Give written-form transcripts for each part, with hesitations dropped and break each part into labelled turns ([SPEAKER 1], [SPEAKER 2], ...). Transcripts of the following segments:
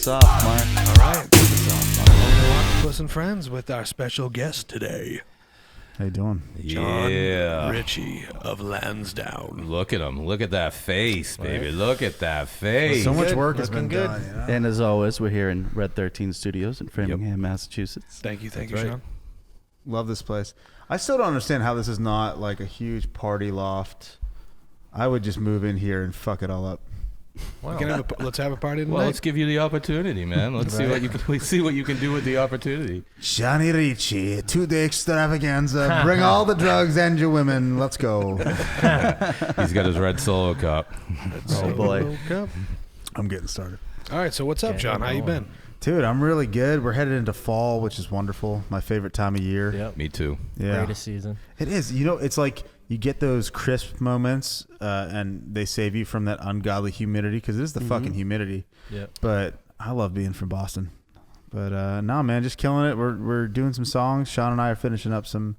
[SPEAKER 1] us off, Mark.
[SPEAKER 2] All right, kick us off on OKTAPUS Friends with our special guest today,
[SPEAKER 3] How you doing?
[SPEAKER 2] Jon Ricci of Lansdowne.
[SPEAKER 4] Look at him. Look at that face, baby. Look at that face.
[SPEAKER 3] So much work has been done. You know?
[SPEAKER 1] And as always, we're here in Red 13 Studios in Framingham, Massachusetts.
[SPEAKER 2] Thank you,
[SPEAKER 3] That's
[SPEAKER 2] Shaun.
[SPEAKER 3] Love this place. I still don't understand how this is not like a huge party loft. I would just move in here and fuck it all up.
[SPEAKER 2] Wow. Let's have a party tonight.
[SPEAKER 4] Well, let's give you the opportunity, man. Let's see what you can do with the opportunity.
[SPEAKER 3] Johnny Ricci, 2-day extravaganza. Bring all the drugs and your women. Let's go.
[SPEAKER 4] He's got his red solo cup.
[SPEAKER 1] Oh, boy.
[SPEAKER 3] I'm getting started.
[SPEAKER 2] All right, so what's up, John? How you been?
[SPEAKER 3] Dude, I'm really good. We're headed into fall, which is wonderful. My favorite time of year.
[SPEAKER 5] Yep.
[SPEAKER 4] Me too.
[SPEAKER 3] Yeah.
[SPEAKER 5] Greatest season.
[SPEAKER 3] It is. You know, it's like you get those crisp moments and they save you from that ungodly humidity because it is the fucking humidity.
[SPEAKER 5] Yep.
[SPEAKER 3] But I love being from Boston. But no, man, just killing it. We're doing some songs. Shaun and I are finishing up some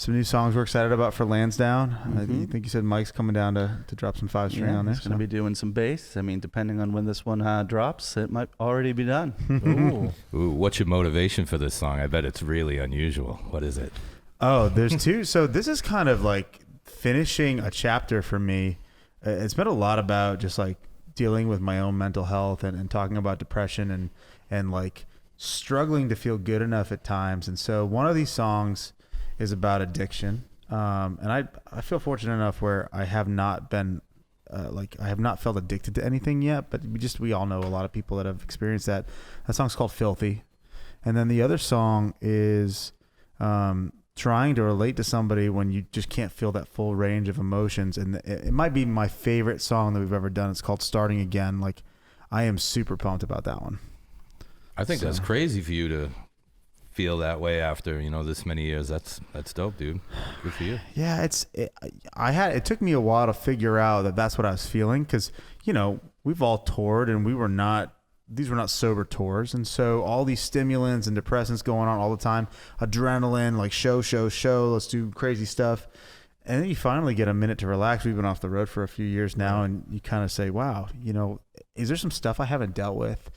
[SPEAKER 3] new songs we're excited about for Lansdowne. I think you said Mike's coming down to drop some 5-string on there.
[SPEAKER 1] He's going to be doing some bass. I mean, depending on when this one drops, it might already be done.
[SPEAKER 4] Ooh, what's your motivation for this song? I bet it's really unusual. What is it?
[SPEAKER 3] Oh, there's two. So this is kind of like finishing a chapter for me. It's been a lot about just like dealing with my own mental health and talking about depression and like struggling to feel good enough at times. And so one of these songs is about addiction. And I feel fortunate enough where I have not been I have not felt addicted to anything yet, but we all know a lot of people that have experienced that. That song's called Filthy. And then the other song is trying to relate to somebody when you just can't feel that full range of emotions. And it might be my favorite song that we've ever done. It's called Starting Again. Like, I am super pumped about that one.
[SPEAKER 4] I think that's crazy for you to feel that way after, this many years. That's dope, dude. Good for you.
[SPEAKER 3] Yeah, it took me a while to figure out that that's what I was feeling because, we've all toured and these were not sober tours. And so all these stimulants and depressants going on all the time, adrenaline, like show, let's do crazy stuff. And then you finally get a minute to relax. We've been off the road for a few years now. And you kind of say, wow, is there some stuff I haven't dealt with?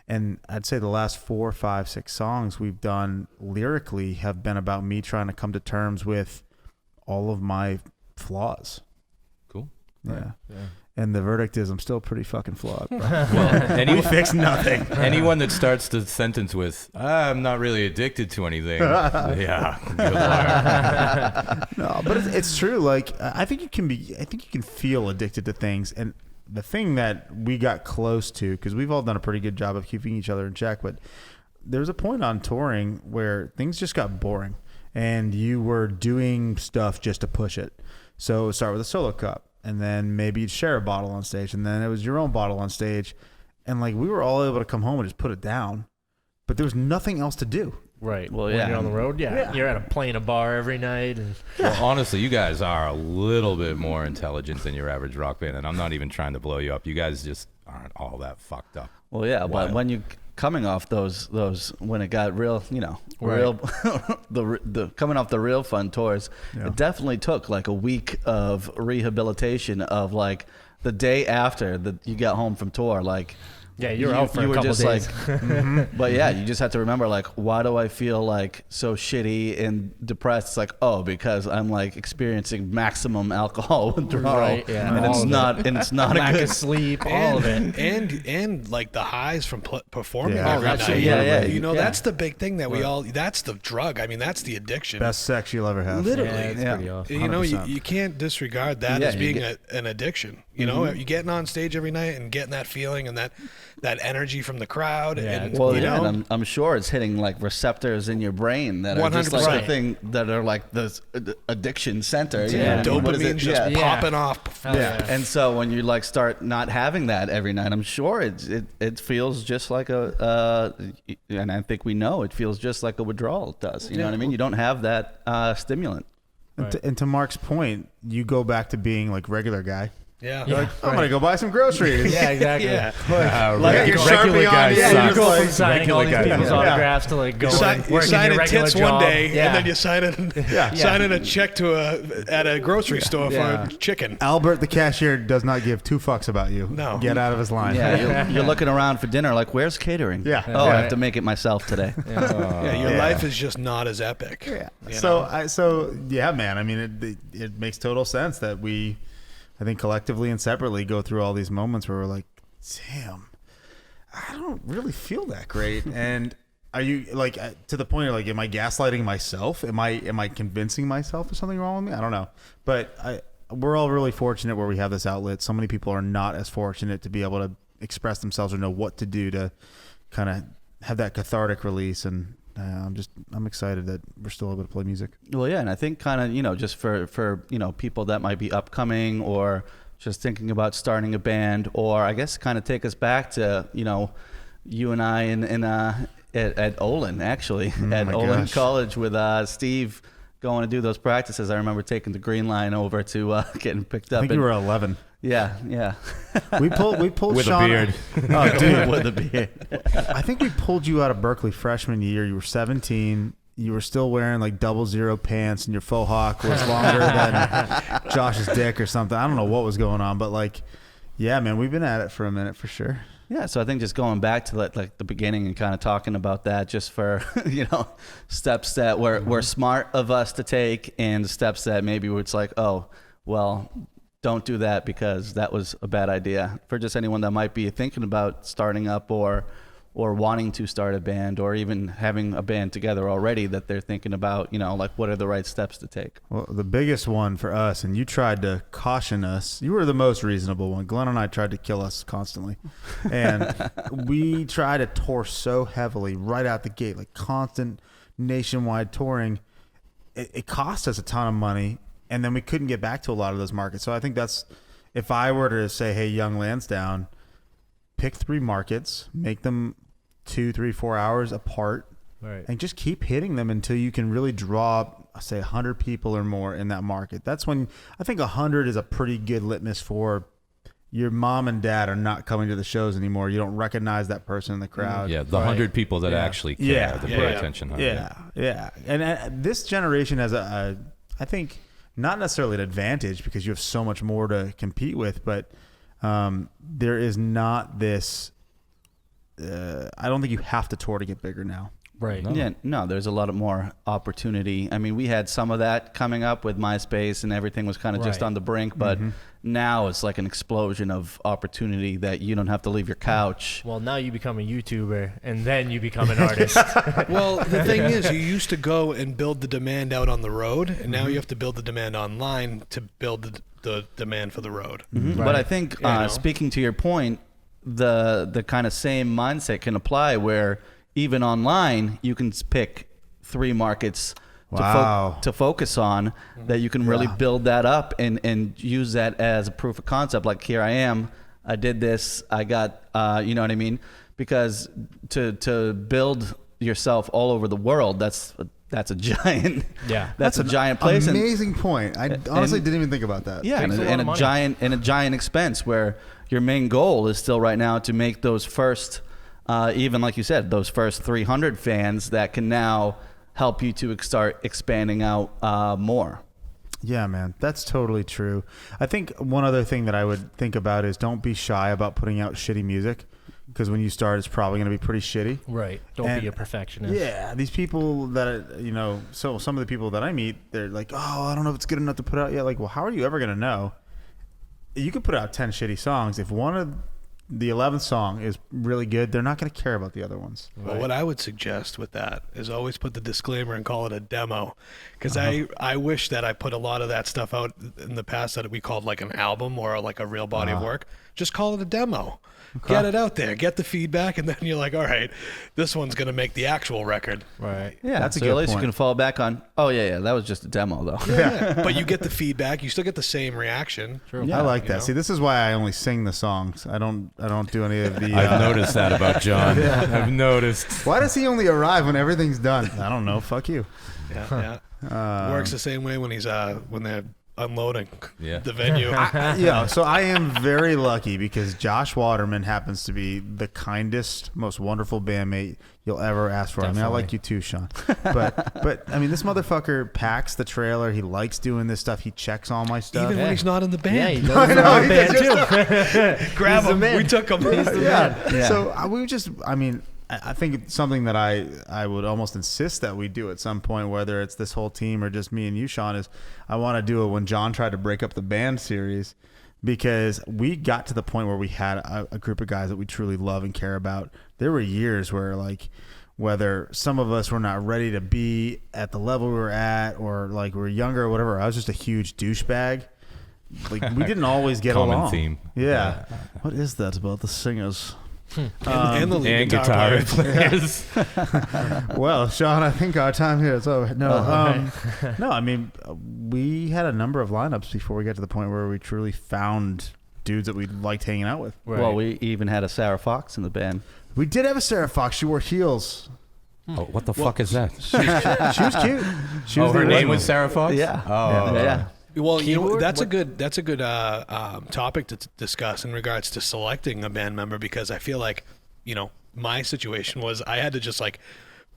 [SPEAKER 3] And I'd say the last 4, 5, 6 songs we've done lyrically have been about me trying to come to terms with all of my flaws.
[SPEAKER 4] Cool.
[SPEAKER 3] Yeah. And the verdict is I'm still pretty fucking flawed.
[SPEAKER 4] We
[SPEAKER 3] fixed nothing.
[SPEAKER 4] Anyone that starts the sentence with, I'm not really addicted to anything. Yeah. Good liar.
[SPEAKER 3] No, but it's true. Like, I think you can feel addicted to things. And the thing that we got close to, because we've all done a pretty good job of keeping each other in check, but there was a point on touring where things just got boring and you were doing stuff just to push it. So it would start with a solo cup. And then maybe you'd share a bottle on stage, and then it was your own bottle on stage. And like we were all able to come home and just put it down, but there was nothing else to do.
[SPEAKER 5] Right.
[SPEAKER 1] Well,
[SPEAKER 5] when
[SPEAKER 1] yeah.
[SPEAKER 5] you're on the road, you're playing a bar every night. And
[SPEAKER 4] Well, honestly, you guys are a little bit more intelligent than your average rock band, and I'm not even trying to blow you up. You guys just aren't all that fucked up.
[SPEAKER 1] Well, yeah,
[SPEAKER 4] Wild.
[SPEAKER 1] but when you coming off those when it got real, real the coming off the real fun tours, it definitely took like a week of rehabilitation of like the day after that you got home from tour, like.
[SPEAKER 5] Yeah, you're out for a couple
[SPEAKER 1] just
[SPEAKER 5] days.
[SPEAKER 1] But yeah, you just have to remember, like, why do I feel like so shitty and depressed? It's like, because I'm like experiencing maximum alcohol withdrawal,
[SPEAKER 5] right? Yeah,
[SPEAKER 1] and it's not
[SPEAKER 5] lack
[SPEAKER 1] a good
[SPEAKER 5] of sleep, all of it,
[SPEAKER 2] and like the highs from performing
[SPEAKER 3] Yeah.
[SPEAKER 2] every night.
[SPEAKER 1] Yeah.
[SPEAKER 2] That's the big thing that we all. That's the drug. I mean, that's the addiction.
[SPEAKER 3] Best sex you'll ever have.
[SPEAKER 2] Literally,
[SPEAKER 5] it's pretty awesome.
[SPEAKER 2] you can't disregard that as being an addiction. You getting on stage every night and getting that feeling and that energy from the crowd.
[SPEAKER 5] Yeah,
[SPEAKER 2] and,
[SPEAKER 1] Well,
[SPEAKER 2] and
[SPEAKER 1] I'm sure it's hitting like receptors in your brain that are just like
[SPEAKER 2] 100%.
[SPEAKER 1] the thing that are like the addiction center.
[SPEAKER 5] Yeah.
[SPEAKER 2] dopamine's just popping off.
[SPEAKER 5] Yeah.
[SPEAKER 1] And so when you like start not having that every night, I'm sure it feels just like and I think we know it feels just like a withdrawal does. You know what I mean? You don't have that stimulant.
[SPEAKER 3] And to Mark's point, you go back to being like regular guy.
[SPEAKER 2] Yeah.
[SPEAKER 3] You're like, I'm gonna go buy some groceries.
[SPEAKER 5] Yeah, exactly.
[SPEAKER 3] Like your
[SPEAKER 4] regular
[SPEAKER 3] Sharpie
[SPEAKER 4] guys
[SPEAKER 3] on. Yeah,
[SPEAKER 4] suck.
[SPEAKER 3] you're just like,
[SPEAKER 5] Signing all these people's autographs to like go and
[SPEAKER 2] You
[SPEAKER 5] work
[SPEAKER 2] sign
[SPEAKER 5] in
[SPEAKER 2] in
[SPEAKER 5] your regular
[SPEAKER 2] tits
[SPEAKER 5] job.
[SPEAKER 2] one day,
[SPEAKER 5] Yeah.
[SPEAKER 2] and then you sign in a check to at a grocery store for chicken.
[SPEAKER 3] Albert, the cashier, does not give two fucks about you.
[SPEAKER 2] No.
[SPEAKER 3] Get out of his line.
[SPEAKER 1] Yeah, you're looking around for dinner like, where's catering?
[SPEAKER 3] Yeah.
[SPEAKER 1] Oh, I have to make it myself today.
[SPEAKER 2] Your life is just not as epic.
[SPEAKER 3] Yeah.
[SPEAKER 2] you
[SPEAKER 3] So
[SPEAKER 2] know?
[SPEAKER 3] yeah, man. I mean, it makes total sense that we, I think collectively and separately, go through all these moments where we're like, damn, I don't really feel that great. And are you like to the point of like, am I gaslighting myself? Am I convincing myself there's something wrong with me? I don't know. But we're all really fortunate where we have this outlet. So many people are not as fortunate to be able to express themselves or know what to do to kind of have that cathartic release. And I'm excited that we're still able to play music.
[SPEAKER 1] Well, yeah, and I think kind of, just for people that might be upcoming or just thinking about starting a band, or I guess kind of take us back to, you and I at Olin, actually, at Olin College with Steve going to do those practices. I remember taking the Green Line over to getting picked up.
[SPEAKER 3] I think you were 11.
[SPEAKER 1] Yeah.
[SPEAKER 3] We pulled
[SPEAKER 4] with
[SPEAKER 3] Shaun,
[SPEAKER 4] a beard.
[SPEAKER 3] Oh, dude.
[SPEAKER 1] With a beard.
[SPEAKER 3] I think we pulled you out of Berkeley freshman year. You were 17. You were still wearing like 00 pants, and your faux hawk was longer than Josh's dick or something. I don't know what was going on, but like, yeah, man, we've been at it for a minute for sure.
[SPEAKER 1] Yeah, so I think just going back to like the beginning and kind of talking about that, just for steps that were smart of us to take, and the steps that maybe it's like, oh, well, don't do that because that was a bad idea. For just anyone that might be thinking about starting up or wanting to start a band, or even having a band together already that they're thinking about, like what are the right steps to take?
[SPEAKER 3] Well, the biggest one for us, and you tried to caution us, you were the most reasonable one. Glenn and I tried to kill us constantly. And we tried to tour so heavily right out the gate, like constant nationwide touring. It cost us a ton of money, and then we couldn't get back to a lot of those markets. So I think that's, if I were to say, hey, young Lansdowne, pick 3 markets, make them 2, 3, 4 hours apart, right, and just keep hitting them until you can really draw, say, 100 people or more in that market. That's when I think 100 is a pretty good litmus for your mom and dad are not coming to the shows anymore. You don't recognize that person in the crowd.
[SPEAKER 4] Yeah, the 100 people that actually care, that pay attention.
[SPEAKER 3] Yeah. And this generation has I think, not necessarily an advantage because you have so much more to compete with, but there is not this. I don't think you have to tour to get bigger now.
[SPEAKER 5] Right.
[SPEAKER 1] No. Yeah, no, there's a lot of more opportunity. I mean, we had some of that coming up with MySpace and everything was kind of just on the brink, but now it's like an explosion of opportunity that you don't have to leave your couch.
[SPEAKER 5] Well, now you become a YouTuber and then you become an artist.
[SPEAKER 2] Well, the thing is, you used to go and build the demand out on the road, and now you have to build the demand online to build the demand for the road.
[SPEAKER 1] Right. But I think, speaking to your point, the kind of same mindset can apply where even online, you can pick 3 markets to focus on that you can really build that up and use that as a proof of concept. Like, here I am, I did this, I got, you know what I mean? Because to build yourself all over the world, that's a giant, that's a giant place.
[SPEAKER 3] Amazing point. I honestly didn't even think about that.
[SPEAKER 1] Yeah, and a giant expense where your main goal is still right now to make those first. Even like you said, those first 300 fans that can now help you to start expanding out more.
[SPEAKER 3] Yeah, man, that's totally true. I think one other thing that I would think about is don't be shy about putting out shitty music, because when you start, it's probably going to be pretty shitty.
[SPEAKER 5] Right. Don't be a perfectionist.
[SPEAKER 3] Yeah, these people that, so some of the people that I meet, they're like, oh, I don't know if it's good enough to put out yet. Like, well, how are you ever going to know? You could put out 10 shitty songs. If one of the 11th song is really good, they're not going to care about the other ones.
[SPEAKER 2] Well, what I would suggest with that is always put the disclaimer and call it a demo, because I wish that I put a lot of that stuff out in the past that we called like an album or like a real body of work. Just call it a demo. Okay. Get it out there, get the feedback, and then you're like, all right, this one's going to make the actual record.
[SPEAKER 5] Right.
[SPEAKER 1] Yeah, that's a good point. At least you can fall back on, that was just a demo, though.
[SPEAKER 2] Yeah. But you get the feedback. You still get the same reaction.
[SPEAKER 3] True. Yeah, I like that. See, this is why I only sing the songs. I don't do any of the...
[SPEAKER 4] I've noticed that about Jon. I've noticed.
[SPEAKER 3] Why does he only arrive when everything's done? I don't know. Fuck you.
[SPEAKER 2] Yeah. Works the same way when he's when they're unloading
[SPEAKER 4] Yeah.
[SPEAKER 2] the venue.
[SPEAKER 3] So I am very lucky because Josh Waterman happens to be the kindest, most wonderful bandmate you'll ever ask for.
[SPEAKER 5] Definitely.
[SPEAKER 3] I mean, I like you too, Sean. But I mean, this motherfucker packs the trailer. He likes doing this stuff. He checks all my stuff.
[SPEAKER 2] Even when he's not in the
[SPEAKER 5] Yeah,
[SPEAKER 2] band.
[SPEAKER 5] he does the band too.
[SPEAKER 2] Grab
[SPEAKER 5] He's the
[SPEAKER 2] him.
[SPEAKER 5] man.
[SPEAKER 2] We took him.
[SPEAKER 1] Yeah.
[SPEAKER 3] So I think it's something that I would almost insist that we do at some point, whether it's this whole team or just me and you, Sean, is I want to do it when John tried to break up the band series, because we got to the point where we had a group of guys that we truly love and care about. There were years where, like, whether some of us were not ready to be at the level we were at, or like we were younger or whatever, I was just a huge douchebag. Like, we didn't always get
[SPEAKER 4] Common
[SPEAKER 3] along.
[SPEAKER 4] theme.
[SPEAKER 3] Yeah.
[SPEAKER 1] What is that about the singers?
[SPEAKER 2] And the lead
[SPEAKER 4] And
[SPEAKER 2] guitar player.
[SPEAKER 4] players.
[SPEAKER 3] Well, Sean, I think our time here is over. No, no. I mean, we had a number of lineups before we got to the point where we truly found dudes that we liked hanging out with.
[SPEAKER 5] Right.
[SPEAKER 1] Well, we even had a Sarah Fox in the band.
[SPEAKER 3] We did have a Sarah Fox. She wore heels.
[SPEAKER 4] Oh, what the fuck is that?
[SPEAKER 3] She was cute. She
[SPEAKER 4] Oh, her
[SPEAKER 3] the
[SPEAKER 4] name
[SPEAKER 3] original.
[SPEAKER 4] was Sarah Fox?
[SPEAKER 1] Yeah.
[SPEAKER 4] Oh.
[SPEAKER 1] Yeah.
[SPEAKER 2] Well, you know,
[SPEAKER 5] Keyboard?
[SPEAKER 2] that's a good topic to discuss in regards to selecting a band member, because I feel like, you know, my situation was I had to just like,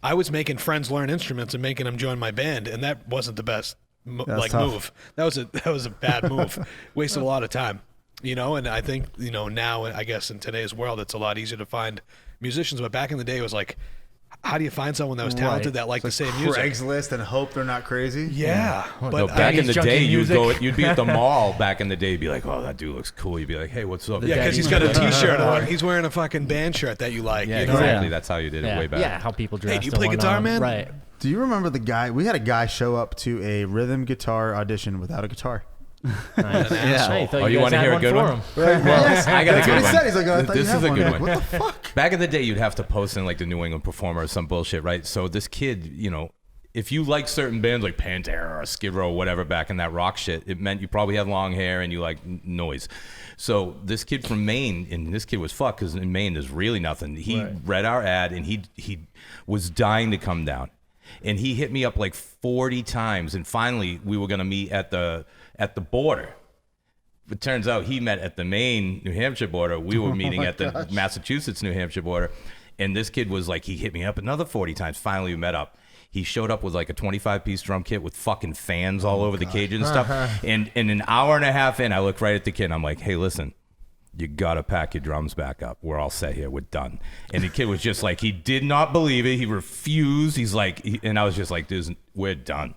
[SPEAKER 2] I was making friends learn instruments and making them join my band, and that wasn't the best
[SPEAKER 3] That's tough.
[SPEAKER 2] move. That was a bad move. Wasted a lot of time, you know. And I think, you know, now I guess in today's world it's a lot easier to find musicians, but back in the day it was like, how do you find someone that was talented that liked the same music?
[SPEAKER 3] Craigslist and hope they're not crazy.
[SPEAKER 2] Yeah,
[SPEAKER 4] No,
[SPEAKER 2] but
[SPEAKER 4] back in the
[SPEAKER 5] junkie
[SPEAKER 4] day,
[SPEAKER 5] music.
[SPEAKER 4] you'd be at the mall back in the day, you'd be like, oh, that dude looks cool. You'd be like, hey, what's up?
[SPEAKER 2] yeah, because he's got a T-shirt on. He's wearing a fucking band shirt that you like.
[SPEAKER 4] Yeah,
[SPEAKER 2] you know?
[SPEAKER 4] exactly.
[SPEAKER 1] Yeah.
[SPEAKER 4] That's how you did it way back.
[SPEAKER 5] Yeah, how people dress.
[SPEAKER 2] do you play guitar, man?
[SPEAKER 5] Right.
[SPEAKER 3] Do you remember the guy? We had a guy show up to a rhythm guitar audition without a guitar.
[SPEAKER 5] Nice.
[SPEAKER 1] Yeah.
[SPEAKER 5] Hey, thought
[SPEAKER 4] Oh, you
[SPEAKER 5] guys
[SPEAKER 4] want to
[SPEAKER 5] had
[SPEAKER 4] hear a
[SPEAKER 5] one
[SPEAKER 4] good
[SPEAKER 5] for
[SPEAKER 4] one?
[SPEAKER 5] him.
[SPEAKER 3] Yes,
[SPEAKER 4] I got a
[SPEAKER 3] that's
[SPEAKER 4] good
[SPEAKER 3] what he
[SPEAKER 4] one.
[SPEAKER 3] said. He's like, oh, I thought
[SPEAKER 4] This
[SPEAKER 3] you
[SPEAKER 4] is
[SPEAKER 3] had
[SPEAKER 4] a
[SPEAKER 3] one.
[SPEAKER 4] good
[SPEAKER 3] I'm like,
[SPEAKER 4] one.
[SPEAKER 3] what the fuck?
[SPEAKER 4] Back in the day, you'd have to post in like the New England Informer or some bullshit, right? So this kid, you know, if you like certain bands like Pantera or Skid Row or whatever back in that rock shit, it meant you probably had long hair and you like noise. So this kid from Maine, and this kid was fucked because in Maine there's really nothing. He read our ad and he was dying to come down. And he hit me up like 40 times, and finally we were gonna meet at the border. It turns out he met at the Maine, New Hampshire border. We were meeting at the Massachusetts, New Hampshire border. And this kid was like, he hit me up another 40 times. Finally, we met up. He showed up with like a 25-piece drum kit with fucking fans all over the cage and stuff. And an hour and a half in, I looked right at the kid and I'm like, hey, listen, you got to pack your drums back up. We're all set here. We're done. And the kid was just like, he did not believe it. He refused. He's like, and I was just like, dude, we're done.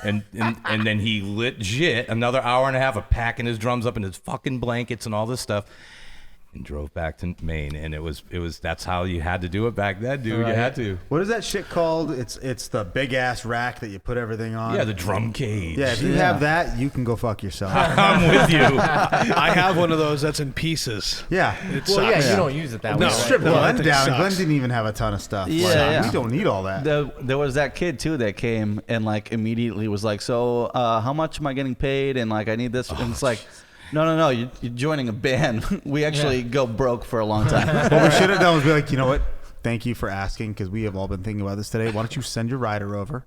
[SPEAKER 4] And then he legit another hour and a half of packing his drums up in his fucking blankets and all this stuff, and drove back to Maine. And it was that's how you had to do it back then, dude. You had to.
[SPEAKER 3] What is that shit called? It's the big ass rack that you put everything on.
[SPEAKER 4] Yeah, the drum cage.
[SPEAKER 3] Yeah, if you have that, you can go fuck yourself.
[SPEAKER 4] I'm with you.
[SPEAKER 2] I have one of those that's in pieces.
[SPEAKER 3] Yeah.
[SPEAKER 2] It
[SPEAKER 5] Well,
[SPEAKER 2] sucks.
[SPEAKER 5] yeah, you don't use it that
[SPEAKER 2] No.
[SPEAKER 5] way.
[SPEAKER 3] Strip
[SPEAKER 2] Well, that
[SPEAKER 3] Glenn
[SPEAKER 2] thing
[SPEAKER 3] down.
[SPEAKER 2] sucks.
[SPEAKER 3] Glenn didn't even have a ton of stuff.
[SPEAKER 1] Yeah,
[SPEAKER 3] Like,
[SPEAKER 1] yeah.
[SPEAKER 3] we don't need all that.
[SPEAKER 1] There was that kid too that came and like immediately was like, so how much am I getting paid? And like, I need this. And it's like, no, you're joining a band. We actually go broke for a long time.
[SPEAKER 3] What we should have done was be like, you know what? Thank you for asking, because we have all been thinking about this today. Why don't you send your rider over?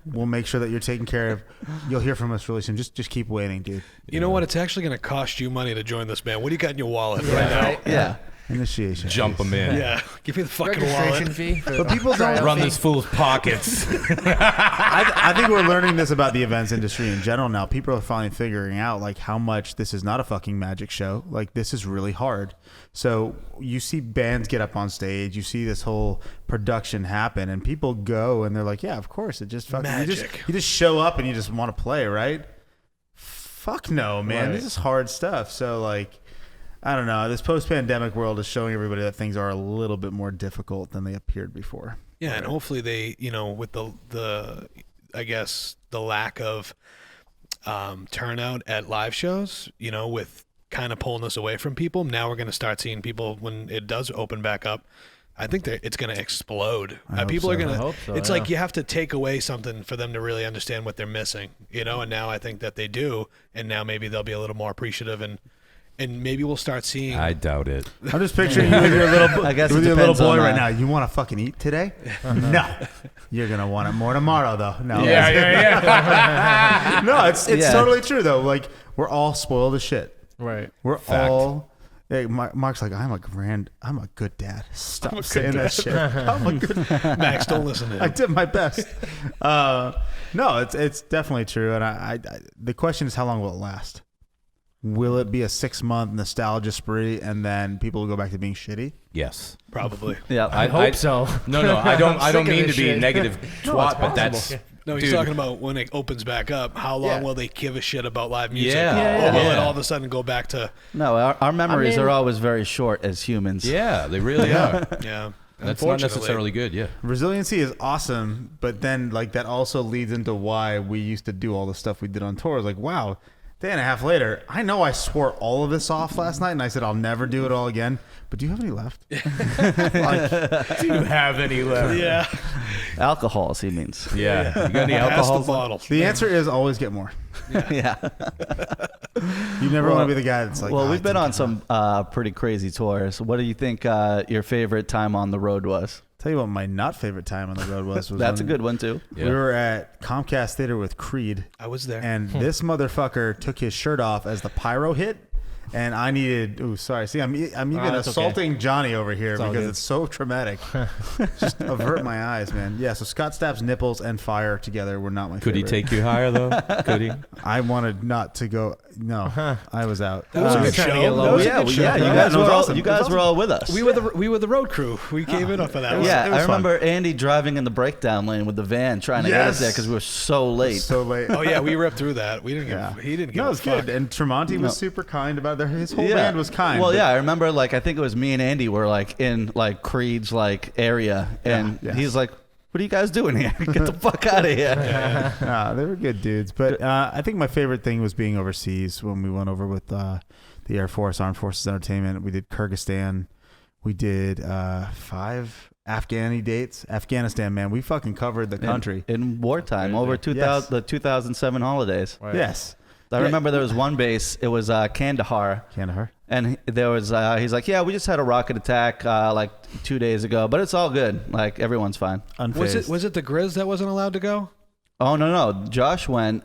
[SPEAKER 3] We'll make sure that you're taken care of. You'll hear from us really soon. Just keep waiting, dude.
[SPEAKER 2] You know what? It's actually going to cost you money to join this band. What do you got in your wallet right now?
[SPEAKER 1] Yeah.
[SPEAKER 3] Initiation.
[SPEAKER 4] Jump them in.
[SPEAKER 2] Yeah, give me the fucking
[SPEAKER 5] Registration
[SPEAKER 2] wallet.
[SPEAKER 5] fee.
[SPEAKER 3] But people don't
[SPEAKER 4] Run this fool's pockets.
[SPEAKER 3] I think we're learning this about the events industry in general now. People are finally figuring out like how much this is not a fucking magic show. Like, this is really hard. So you see bands get up on stage, you see this whole production happen, and people go and they're like, yeah, of course. It just fucking
[SPEAKER 2] Magic.
[SPEAKER 3] you just show up and you just want to play, right? Fuck no, man.
[SPEAKER 5] Right.
[SPEAKER 3] This is hard stuff. So like, I don't know. This post-pandemic world is showing everybody that things are a little bit more difficult than they appeared before.
[SPEAKER 2] Yeah, and hopefully they, you know, with the I guess the lack of turnout at live shows, you know, with kind of pulling this away from people, now we're going to start seeing people when it does open back up. I think it's going to explode. People are going
[SPEAKER 5] I
[SPEAKER 2] to.
[SPEAKER 5] hope so,
[SPEAKER 2] It's
[SPEAKER 5] yeah.
[SPEAKER 2] like you have to take away something for them to really understand what they're missing, you know. And now I think that they do, and now maybe they'll be a little more appreciative and and maybe we'll start seeing.
[SPEAKER 4] I doubt it.
[SPEAKER 3] I'm just picturing you with your little,
[SPEAKER 1] I guess
[SPEAKER 3] with
[SPEAKER 1] it
[SPEAKER 3] your little
[SPEAKER 1] depends on
[SPEAKER 3] boy right
[SPEAKER 1] that.
[SPEAKER 3] now. You want to fucking eat today? No. You're gonna want it more tomorrow, though. No.
[SPEAKER 5] Yeah.
[SPEAKER 3] No, it's
[SPEAKER 1] Yeah.
[SPEAKER 3] totally true though. Like we're all spoiled as shit.
[SPEAKER 5] Right.
[SPEAKER 3] We're
[SPEAKER 4] Fact.
[SPEAKER 3] all. Hey, Mark's like, I'm a good dad. Stop saying that shit. I'm a good.
[SPEAKER 2] Max, don't listen to
[SPEAKER 3] I
[SPEAKER 2] him.
[SPEAKER 3] did my best. No, it's definitely true. And I the question is, how long will it last? Will it be a 6-month nostalgia spree and then people will go back to being shitty?
[SPEAKER 4] Yes.
[SPEAKER 2] Probably.
[SPEAKER 1] Yeah.
[SPEAKER 5] I hope so.
[SPEAKER 4] No, I don't. I
[SPEAKER 5] Sick
[SPEAKER 4] don't
[SPEAKER 5] of
[SPEAKER 4] mean to
[SPEAKER 5] this
[SPEAKER 4] be
[SPEAKER 5] shit.
[SPEAKER 4] negative twat, but that's.
[SPEAKER 2] No, he's
[SPEAKER 4] dude,
[SPEAKER 2] talking about when it opens back up. How long
[SPEAKER 3] Yeah.
[SPEAKER 2] will they give a shit about live music?
[SPEAKER 4] Yeah.
[SPEAKER 2] Or will it
[SPEAKER 4] Yeah.
[SPEAKER 2] all of a sudden go back to?
[SPEAKER 1] No, our memories
[SPEAKER 5] I mean-
[SPEAKER 1] are always very short as humans.
[SPEAKER 4] Yeah, they really are.
[SPEAKER 2] Yeah.
[SPEAKER 4] That's not necessarily good. Yeah.
[SPEAKER 3] Resiliency is awesome, but then like that also leads into why we used to do all the stuff we did on tours. Like, wow, day and a half later, I know I swore all of this off last night, and I said I'll never do it all again. But do you have any left?
[SPEAKER 5] Do you have any left?
[SPEAKER 2] Yeah.
[SPEAKER 1] Alcohols, he means.
[SPEAKER 4] Yeah. You got any
[SPEAKER 2] Pass
[SPEAKER 4] alcohol?
[SPEAKER 2] the bottle.
[SPEAKER 3] The answer is always get more.
[SPEAKER 1] Yeah.
[SPEAKER 3] You never
[SPEAKER 1] Well-
[SPEAKER 3] want to be the guy that's like.
[SPEAKER 1] Well,
[SPEAKER 3] "Oh,
[SPEAKER 1] we've
[SPEAKER 3] I
[SPEAKER 1] been
[SPEAKER 3] didn't
[SPEAKER 1] on
[SPEAKER 3] get
[SPEAKER 1] some pretty crazy tours. What do you think your favorite time on the road was?
[SPEAKER 3] Tell you what, my not favorite time on the road was
[SPEAKER 1] That's a
[SPEAKER 3] when
[SPEAKER 1] good one too.
[SPEAKER 4] Yeah.
[SPEAKER 3] We were at Comcast Theater with Creed,
[SPEAKER 2] I was there.
[SPEAKER 3] and this motherfucker took his shirt off as the pyro hit. And I needed. Ooh, sorry. See, I'm even
[SPEAKER 5] that's okay.
[SPEAKER 3] assaulting Johnny over here
[SPEAKER 5] all
[SPEAKER 3] because
[SPEAKER 5] good.
[SPEAKER 3] it's so traumatic. Just avert my eyes, man. Yeah. So Scott Stapp's nipples and fire together were not my
[SPEAKER 4] Could he
[SPEAKER 3] favorite.
[SPEAKER 4] take you higher though? Could he?
[SPEAKER 3] I wanted not to go. No, I was out.
[SPEAKER 2] That was a good
[SPEAKER 5] trying to
[SPEAKER 2] show.
[SPEAKER 5] get low.
[SPEAKER 2] That was a
[SPEAKER 1] Yeah,
[SPEAKER 2] good show.
[SPEAKER 1] you
[SPEAKER 3] Yeah,
[SPEAKER 1] guys
[SPEAKER 3] it was
[SPEAKER 1] were all,
[SPEAKER 3] awesome.
[SPEAKER 1] you
[SPEAKER 3] It was
[SPEAKER 1] guys were all with us.
[SPEAKER 2] We were the road crew. We came in off of that.
[SPEAKER 1] yeah,
[SPEAKER 3] it was
[SPEAKER 1] I
[SPEAKER 3] fun.
[SPEAKER 1] remember Andy driving in the breakdown lane with the van trying to get us
[SPEAKER 3] Yes.
[SPEAKER 1] there because we were so late.
[SPEAKER 3] So late.
[SPEAKER 2] Oh yeah, we ripped through that. We didn't.
[SPEAKER 3] Yeah.
[SPEAKER 2] He didn't. Give
[SPEAKER 3] No,
[SPEAKER 2] a
[SPEAKER 3] it was
[SPEAKER 2] fuck.
[SPEAKER 3] good. And Tremonti
[SPEAKER 1] No.
[SPEAKER 3] was super kind about it. His whole band was kind.
[SPEAKER 1] Well,
[SPEAKER 3] but-
[SPEAKER 1] yeah, I remember like I think it was me and Andy were like in like Creed's like area, and
[SPEAKER 3] Yeah.
[SPEAKER 1] he's like, "What are you guys doing here? Get the fuck out of here!"
[SPEAKER 3] Nah, they were good dudes. But I think my favorite thing was being overseas when we went over with the Air Force, Armed Forces Entertainment. We did Kyrgyzstan. We did 5 Afghani dates. Afghanistan, man. We fucking covered the country.
[SPEAKER 1] in wartime
[SPEAKER 5] Crazy.
[SPEAKER 1] over 2000 the 2007 holidays.
[SPEAKER 5] Right.
[SPEAKER 3] Yes.
[SPEAKER 1] I remember there was one base. It was Kandahar.
[SPEAKER 3] Kandahar.
[SPEAKER 1] And there was, he's like, yeah, we just had a rocket attack like 2 days ago, but it's all good. Like everyone's fine.
[SPEAKER 3] Unfazed.
[SPEAKER 2] Was it the Grizz that wasn't allowed to go?
[SPEAKER 1] Oh no, Josh went.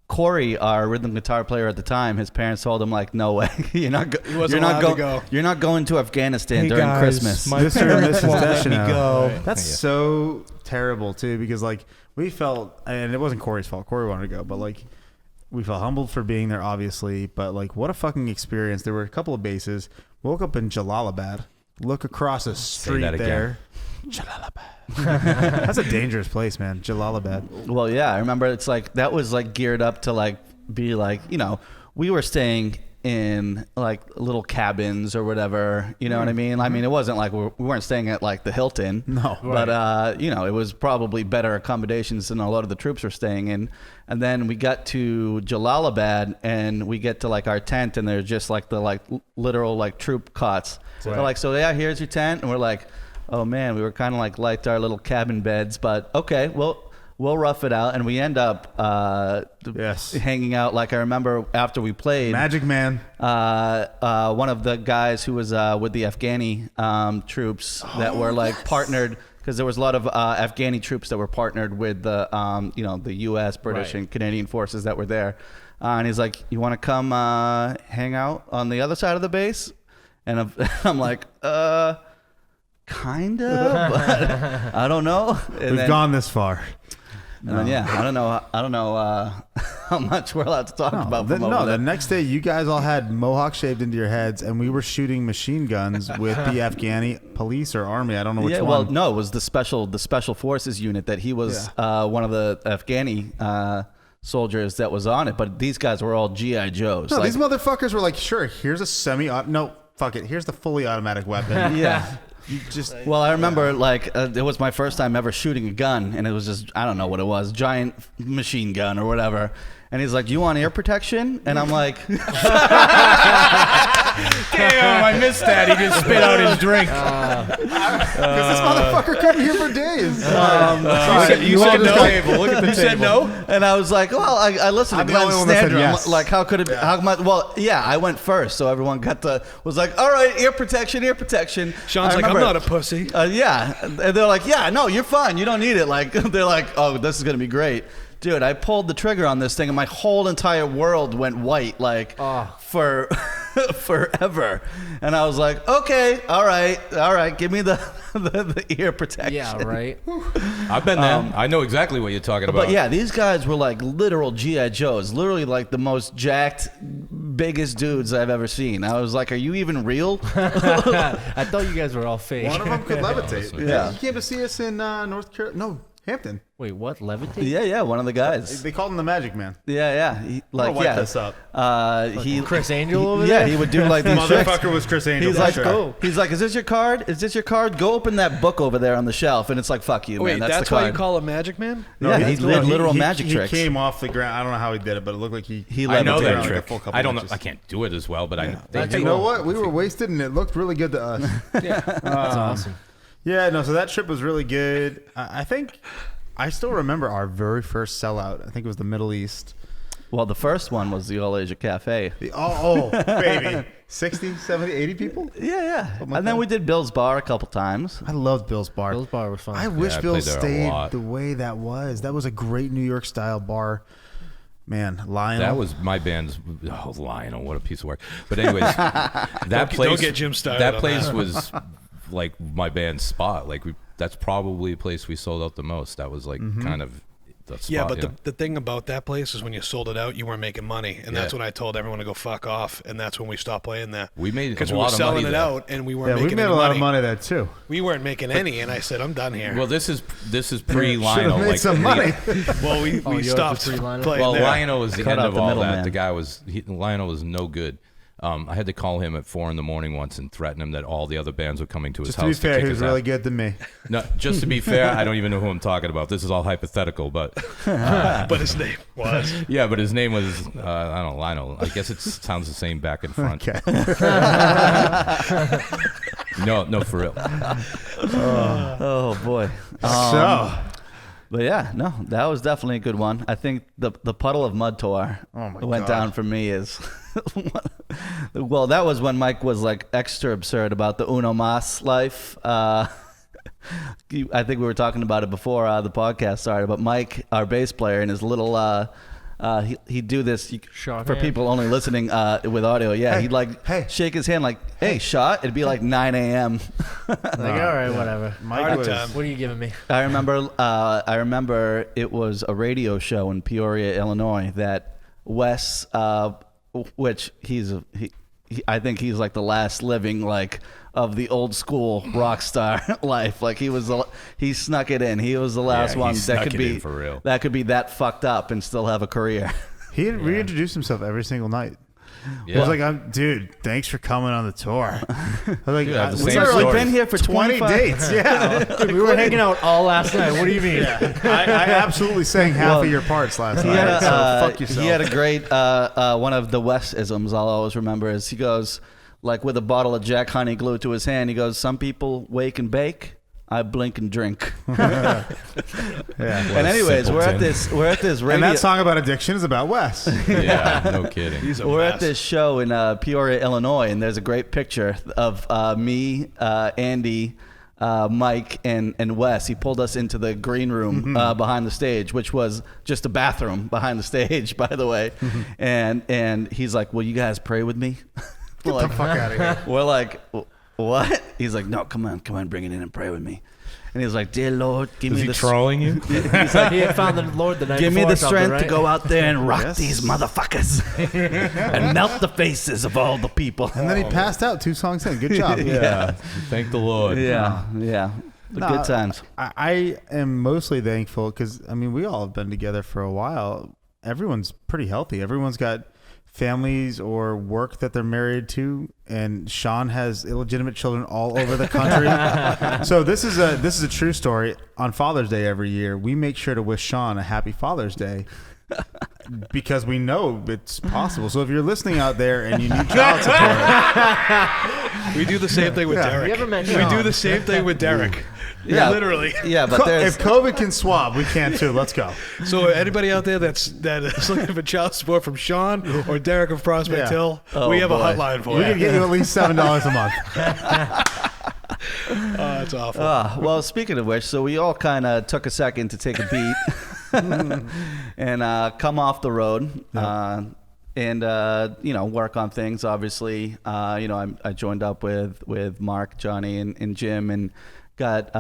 [SPEAKER 1] Corey, our rhythm guitar player at the time, his parents told him like, no way, you're not.
[SPEAKER 2] He wasn't
[SPEAKER 1] you're not
[SPEAKER 2] allowed to go.
[SPEAKER 1] You're not going to Afghanistan
[SPEAKER 5] Hey,
[SPEAKER 1] during
[SPEAKER 5] guys,
[SPEAKER 1] Christmas.
[SPEAKER 5] my
[SPEAKER 3] Mr. and
[SPEAKER 5] parents
[SPEAKER 3] Mrs.
[SPEAKER 5] won't let me
[SPEAKER 3] Deschanel.
[SPEAKER 5] go.
[SPEAKER 3] That's so terrible too, because like we felt, and it wasn't Corey's fault. Corey wanted to go, but like we felt humbled for being there, obviously. But like, what a fucking experience! There were a couple of bases. Woke up in Jalalabad. Look across the street
[SPEAKER 4] that again.
[SPEAKER 3] there. Jalalabad. That's a dangerous place, man. Jalalabad.
[SPEAKER 1] Well, yeah, I remember it's like that was like geared up to like be like, you know, we were staying in like little cabins or whatever, you know what I mean? I mean, it wasn't like we weren't staying at like the Hilton.
[SPEAKER 3] No.
[SPEAKER 1] But, you know, it was probably better accommodations than a lot of the troops were staying in. And then we got to Jalalabad and we get to like our tent and there's just like the like literal like troop cots.
[SPEAKER 5] Right.
[SPEAKER 1] They're like, so yeah, here's your tent. And we're like, oh man, we were kind of like liked our little cabin beds, but okay, well, we'll rough it out. And we end up
[SPEAKER 3] Yes.
[SPEAKER 1] hanging out. Like I remember after we played,
[SPEAKER 3] Magic Man.
[SPEAKER 1] one of the guys who was with the Afghani troops that were like partnered, because there was a lot of Afghani troops that were partnered with the you know, the U.S., British,
[SPEAKER 5] Right.
[SPEAKER 1] and Canadian forces that were there. And he's like, "You want to come hang out on the other side of the base?" And I'm like, kind of, but I don't know. And
[SPEAKER 3] We've gone this far.
[SPEAKER 1] And then, yeah, I don't know how much we're allowed to talk about. From over
[SPEAKER 3] The
[SPEAKER 1] there.
[SPEAKER 3] next day you guys all had mohawk shaved into your heads, and we were shooting machine guns with the Afghani police or army. I don't know which
[SPEAKER 1] Yeah,
[SPEAKER 3] one.
[SPEAKER 1] well, no, it was the special forces unit that he was one of the Afghani soldiers that was on it. But these guys were all GI Joes.
[SPEAKER 3] No,
[SPEAKER 1] like,
[SPEAKER 3] these motherfuckers were like, sure, here's a no, fuck it, here's the fully automatic weapon.
[SPEAKER 1] yeah.
[SPEAKER 3] You just
[SPEAKER 1] Well, I remember like it was my first time ever shooting a gun, and it was just, I don't know what it was, giant machine gun or whatever. And he's like, "Do you want ear protection?" And I'm like,
[SPEAKER 5] Damn, I missed that. He just spit out his drink.
[SPEAKER 3] Because this motherfucker couldn't hear for days.
[SPEAKER 2] You said no.
[SPEAKER 4] Look at the
[SPEAKER 2] You said no.
[SPEAKER 1] And I was like, well, I listened to
[SPEAKER 3] I'm the
[SPEAKER 1] Glenn
[SPEAKER 3] only one that said
[SPEAKER 1] Snyder.
[SPEAKER 3] yes.
[SPEAKER 1] Like, how could it be? How much? Well, yeah, I went first, so everyone was like, all right, ear protection, ear protection.
[SPEAKER 2] Sean's like, I'm not a pussy.
[SPEAKER 1] Yeah. And they're like, yeah, no, you're fine. You don't need it. Like, they're like, oh, this is going to be great. Dude, I pulled the trigger on this thing and my whole entire world went white, like, for forever. And I was like, okay, all right, give me the ear protection.
[SPEAKER 5] Yeah, right.
[SPEAKER 4] I've been there. I know exactly what you're talking about.
[SPEAKER 1] But yeah, these guys were like literal G.I. Joes, literally like the most jacked, biggest dudes I've ever seen. I was like, are you even real?
[SPEAKER 5] I thought you guys were all fake.
[SPEAKER 3] One of them could levitate.
[SPEAKER 1] Yeah.
[SPEAKER 3] You came to see us in North Carolina. No, Hampton.
[SPEAKER 5] Wait, what? Levitate?
[SPEAKER 1] Yeah, one of the guys.
[SPEAKER 3] They called him the Magic Man.
[SPEAKER 1] Yeah. He, like,
[SPEAKER 3] I'm gonna wipe this up.
[SPEAKER 1] He
[SPEAKER 5] Chris Angel over
[SPEAKER 1] yeah,
[SPEAKER 5] there?
[SPEAKER 1] he would do like these tricks.
[SPEAKER 3] Motherfucker was Chris Angel.
[SPEAKER 1] He's
[SPEAKER 3] for
[SPEAKER 1] like,
[SPEAKER 3] sure.
[SPEAKER 1] He's like, is this your card? Is this your card? Go open that book over there on the shelf. And it's like, fuck you,
[SPEAKER 2] Wait,
[SPEAKER 1] man. That's the
[SPEAKER 2] why
[SPEAKER 1] card.
[SPEAKER 2] you call him Magic Man?
[SPEAKER 1] Yeah, he did literal magic
[SPEAKER 3] he
[SPEAKER 1] tricks.
[SPEAKER 3] He came off the ground. I don't know how he did it, but it looked like he
[SPEAKER 4] I know
[SPEAKER 1] levitated.
[SPEAKER 4] that
[SPEAKER 3] like a
[SPEAKER 4] trick.
[SPEAKER 3] full couple
[SPEAKER 4] I don't know.
[SPEAKER 3] inches.
[SPEAKER 4] I can't do it as well, but I.
[SPEAKER 3] You know what? We were wasted, and it looked really good to us.
[SPEAKER 5] That's awesome.
[SPEAKER 3] Yeah, no. So that trip was really good. I think I still remember our very first sellout. I think it was the Middle East.
[SPEAKER 1] Well, the first one was the All Asia Cafe.
[SPEAKER 3] Baby. 60, 70, 80 people?
[SPEAKER 1] Yeah.
[SPEAKER 3] like
[SPEAKER 1] And then
[SPEAKER 3] that.
[SPEAKER 1] we did Bill's Bar a couple times.
[SPEAKER 3] I loved Bill's Bar.
[SPEAKER 5] Bill's Bar was fun.
[SPEAKER 3] I wish
[SPEAKER 4] I
[SPEAKER 3] Bill
[SPEAKER 4] played there a
[SPEAKER 3] stayed
[SPEAKER 4] lot.
[SPEAKER 3] the way that was. That was a great New York style bar. Man, Lionel.
[SPEAKER 4] That was my band's. Oh, Lionel, what a piece of work. But anyways, that place.
[SPEAKER 2] Don't get Jim started
[SPEAKER 4] That
[SPEAKER 2] on
[SPEAKER 4] place
[SPEAKER 2] that.
[SPEAKER 4] was like my band's spot. Like that's probably a place we sold out the most. That was like kind of the spot.
[SPEAKER 2] Yeah, but the thing about that place is when you sold it out, you weren't making money, and that's
[SPEAKER 4] Yeah.
[SPEAKER 2] when I told everyone to go fuck off, and that's when we stopped playing there.
[SPEAKER 4] We made
[SPEAKER 2] because
[SPEAKER 4] a
[SPEAKER 2] we were
[SPEAKER 4] lot of
[SPEAKER 2] selling
[SPEAKER 4] money
[SPEAKER 2] it
[SPEAKER 4] there.
[SPEAKER 2] out, and we weren't
[SPEAKER 3] we
[SPEAKER 2] making
[SPEAKER 3] made
[SPEAKER 2] any
[SPEAKER 3] a lot
[SPEAKER 2] money.
[SPEAKER 3] of money there too.
[SPEAKER 2] We weren't making any, and I said, I'm done here.
[SPEAKER 4] Well, this is pre Lionel.
[SPEAKER 3] made
[SPEAKER 4] Like
[SPEAKER 3] some money.
[SPEAKER 2] Well, we
[SPEAKER 5] you're
[SPEAKER 2] stopped
[SPEAKER 5] the free lineup?
[SPEAKER 2] playing
[SPEAKER 4] Well,
[SPEAKER 2] there.
[SPEAKER 4] Lionel was the
[SPEAKER 1] Cut
[SPEAKER 4] end
[SPEAKER 1] out
[SPEAKER 4] of
[SPEAKER 1] the
[SPEAKER 4] all
[SPEAKER 1] middleman.
[SPEAKER 4] that. The guy was Lionel was no good. I had to call him at 4 a.m. once and threaten him that all the other bands were coming to his
[SPEAKER 3] Just to
[SPEAKER 4] house
[SPEAKER 3] be fair,
[SPEAKER 4] kick
[SPEAKER 3] he was
[SPEAKER 4] his
[SPEAKER 3] really
[SPEAKER 4] ass.
[SPEAKER 3] good to me.
[SPEAKER 4] No, just to be fair, I don't even know who I'm talking about. This is all hypothetical, but
[SPEAKER 2] But his name was.
[SPEAKER 4] yeah, but his name was I don't know, Lionel. I guess it sounds the same back and front.
[SPEAKER 3] Okay.
[SPEAKER 4] No, for real.
[SPEAKER 1] Oh, boy.
[SPEAKER 3] So,
[SPEAKER 1] But yeah, no, that was definitely a good one. I think the Puddle of Mudd tour went down for me is well, that was when Mike was like extra absurd about the Uno Mas life. I think we were talking about it before the podcast started, but Mike, our bass player, and his little he'd do this
[SPEAKER 5] Shot
[SPEAKER 1] for
[SPEAKER 5] hand.
[SPEAKER 1] people only listening with audio. Yeah,
[SPEAKER 3] Hey,
[SPEAKER 1] he'd like
[SPEAKER 3] hey.
[SPEAKER 1] shake his hand like, "Hey, shot." It'd be like 9 a.m.
[SPEAKER 5] Like, all right, whatever.
[SPEAKER 3] Mike was,
[SPEAKER 2] time.
[SPEAKER 5] What are you giving me?
[SPEAKER 1] I remember it was a radio show in Peoria, Illinois that Wes, which I think he's like the last living like of the old school rock star life. Like he snuck it in. He was the last
[SPEAKER 4] Yeah, he
[SPEAKER 1] one that
[SPEAKER 4] snuck
[SPEAKER 1] could
[SPEAKER 4] it
[SPEAKER 1] be
[SPEAKER 4] in for real.
[SPEAKER 1] that could be that fucked up and still have a career.
[SPEAKER 3] he had reintroduced himself every single night. He
[SPEAKER 4] Yeah.
[SPEAKER 3] was like, dude, thanks for coming on the tour. I was like,
[SPEAKER 4] Dude, I have the
[SPEAKER 3] we
[SPEAKER 4] same
[SPEAKER 3] were
[SPEAKER 4] story.
[SPEAKER 1] We've been here for
[SPEAKER 3] 20
[SPEAKER 1] 25
[SPEAKER 3] dates. Yeah.
[SPEAKER 5] Dude, we were hanging out all last night. What do you mean?
[SPEAKER 3] I absolutely sang half
[SPEAKER 1] Well,
[SPEAKER 3] of your parts last
[SPEAKER 1] He
[SPEAKER 3] night.
[SPEAKER 1] had,
[SPEAKER 3] So fuck yourself.
[SPEAKER 1] he had a great one of the Wes-isms I'll always remember is he goes like with a bottle of Jack Honey glued to his hand. He goes, "Some people wake and bake. I blink and drink."
[SPEAKER 3] Yeah.
[SPEAKER 1] And anyways, we're at this radio.
[SPEAKER 3] And that song about addiction is about Wes.
[SPEAKER 4] Yeah, no kidding.
[SPEAKER 2] He's a
[SPEAKER 1] We're
[SPEAKER 2] mess.
[SPEAKER 1] at this show in Peoria, Illinois, and there's a great picture of me, Andy, Mike, and Wes. He pulled us into the green room behind the stage, which was just a bathroom behind the stage, by the way. And he's like, "Will you guys pray with me?"
[SPEAKER 3] Get the fuck out of here.
[SPEAKER 1] We're like, "What?" He's like, "No, come on, bring it in and pray with me." And he's like, "Dear Lord, give
[SPEAKER 4] Is
[SPEAKER 1] me
[SPEAKER 4] he
[SPEAKER 1] the
[SPEAKER 4] trolling you?
[SPEAKER 1] He's like,
[SPEAKER 5] He had found the Lord the night
[SPEAKER 1] give me
[SPEAKER 5] before
[SPEAKER 1] the
[SPEAKER 5] or something,
[SPEAKER 1] strength
[SPEAKER 5] right?
[SPEAKER 1] to go out there and rock
[SPEAKER 3] Yes.
[SPEAKER 1] these motherfuckers and melt the faces of all the people."
[SPEAKER 3] And then he passed out 2 songs in. Good job.
[SPEAKER 4] Yeah. Thank the Lord.
[SPEAKER 1] Yeah. The
[SPEAKER 3] No,
[SPEAKER 1] good times.
[SPEAKER 3] I am mostly thankful because, I mean, we all have been together for a while. Everyone's pretty healthy. Everyone's got families or work that they're married to, and Shaun has illegitimate children all over the country. So this is a true story. On Father's Day every year, we make sure to wish Shaun a happy Father's Day. because we know it's possible. So if you're listening out there and you need child support,
[SPEAKER 2] We do the same thing with Derek.
[SPEAKER 5] You ever met
[SPEAKER 2] We
[SPEAKER 5] Shaun?
[SPEAKER 2] do the same thing with Derek.
[SPEAKER 1] Yeah.
[SPEAKER 2] Literally.
[SPEAKER 1] Yeah, but there's
[SPEAKER 3] if COVID can swab, we can too. Let's go.
[SPEAKER 2] So anybody out there that is looking for child support from Shaun or Derek of Prospect
[SPEAKER 3] Yeah.
[SPEAKER 2] Hill,
[SPEAKER 1] Oh,
[SPEAKER 2] we have
[SPEAKER 1] boy.
[SPEAKER 2] a hotline for
[SPEAKER 3] We
[SPEAKER 2] you.
[SPEAKER 3] can get you at least $7 a month.
[SPEAKER 2] Oh, that's awful.
[SPEAKER 1] well, speaking of which, so we all kind of took a second to take a beat and come off the road and work on things. Obviously, I joined up with Mark, Johnny, and Jim, and got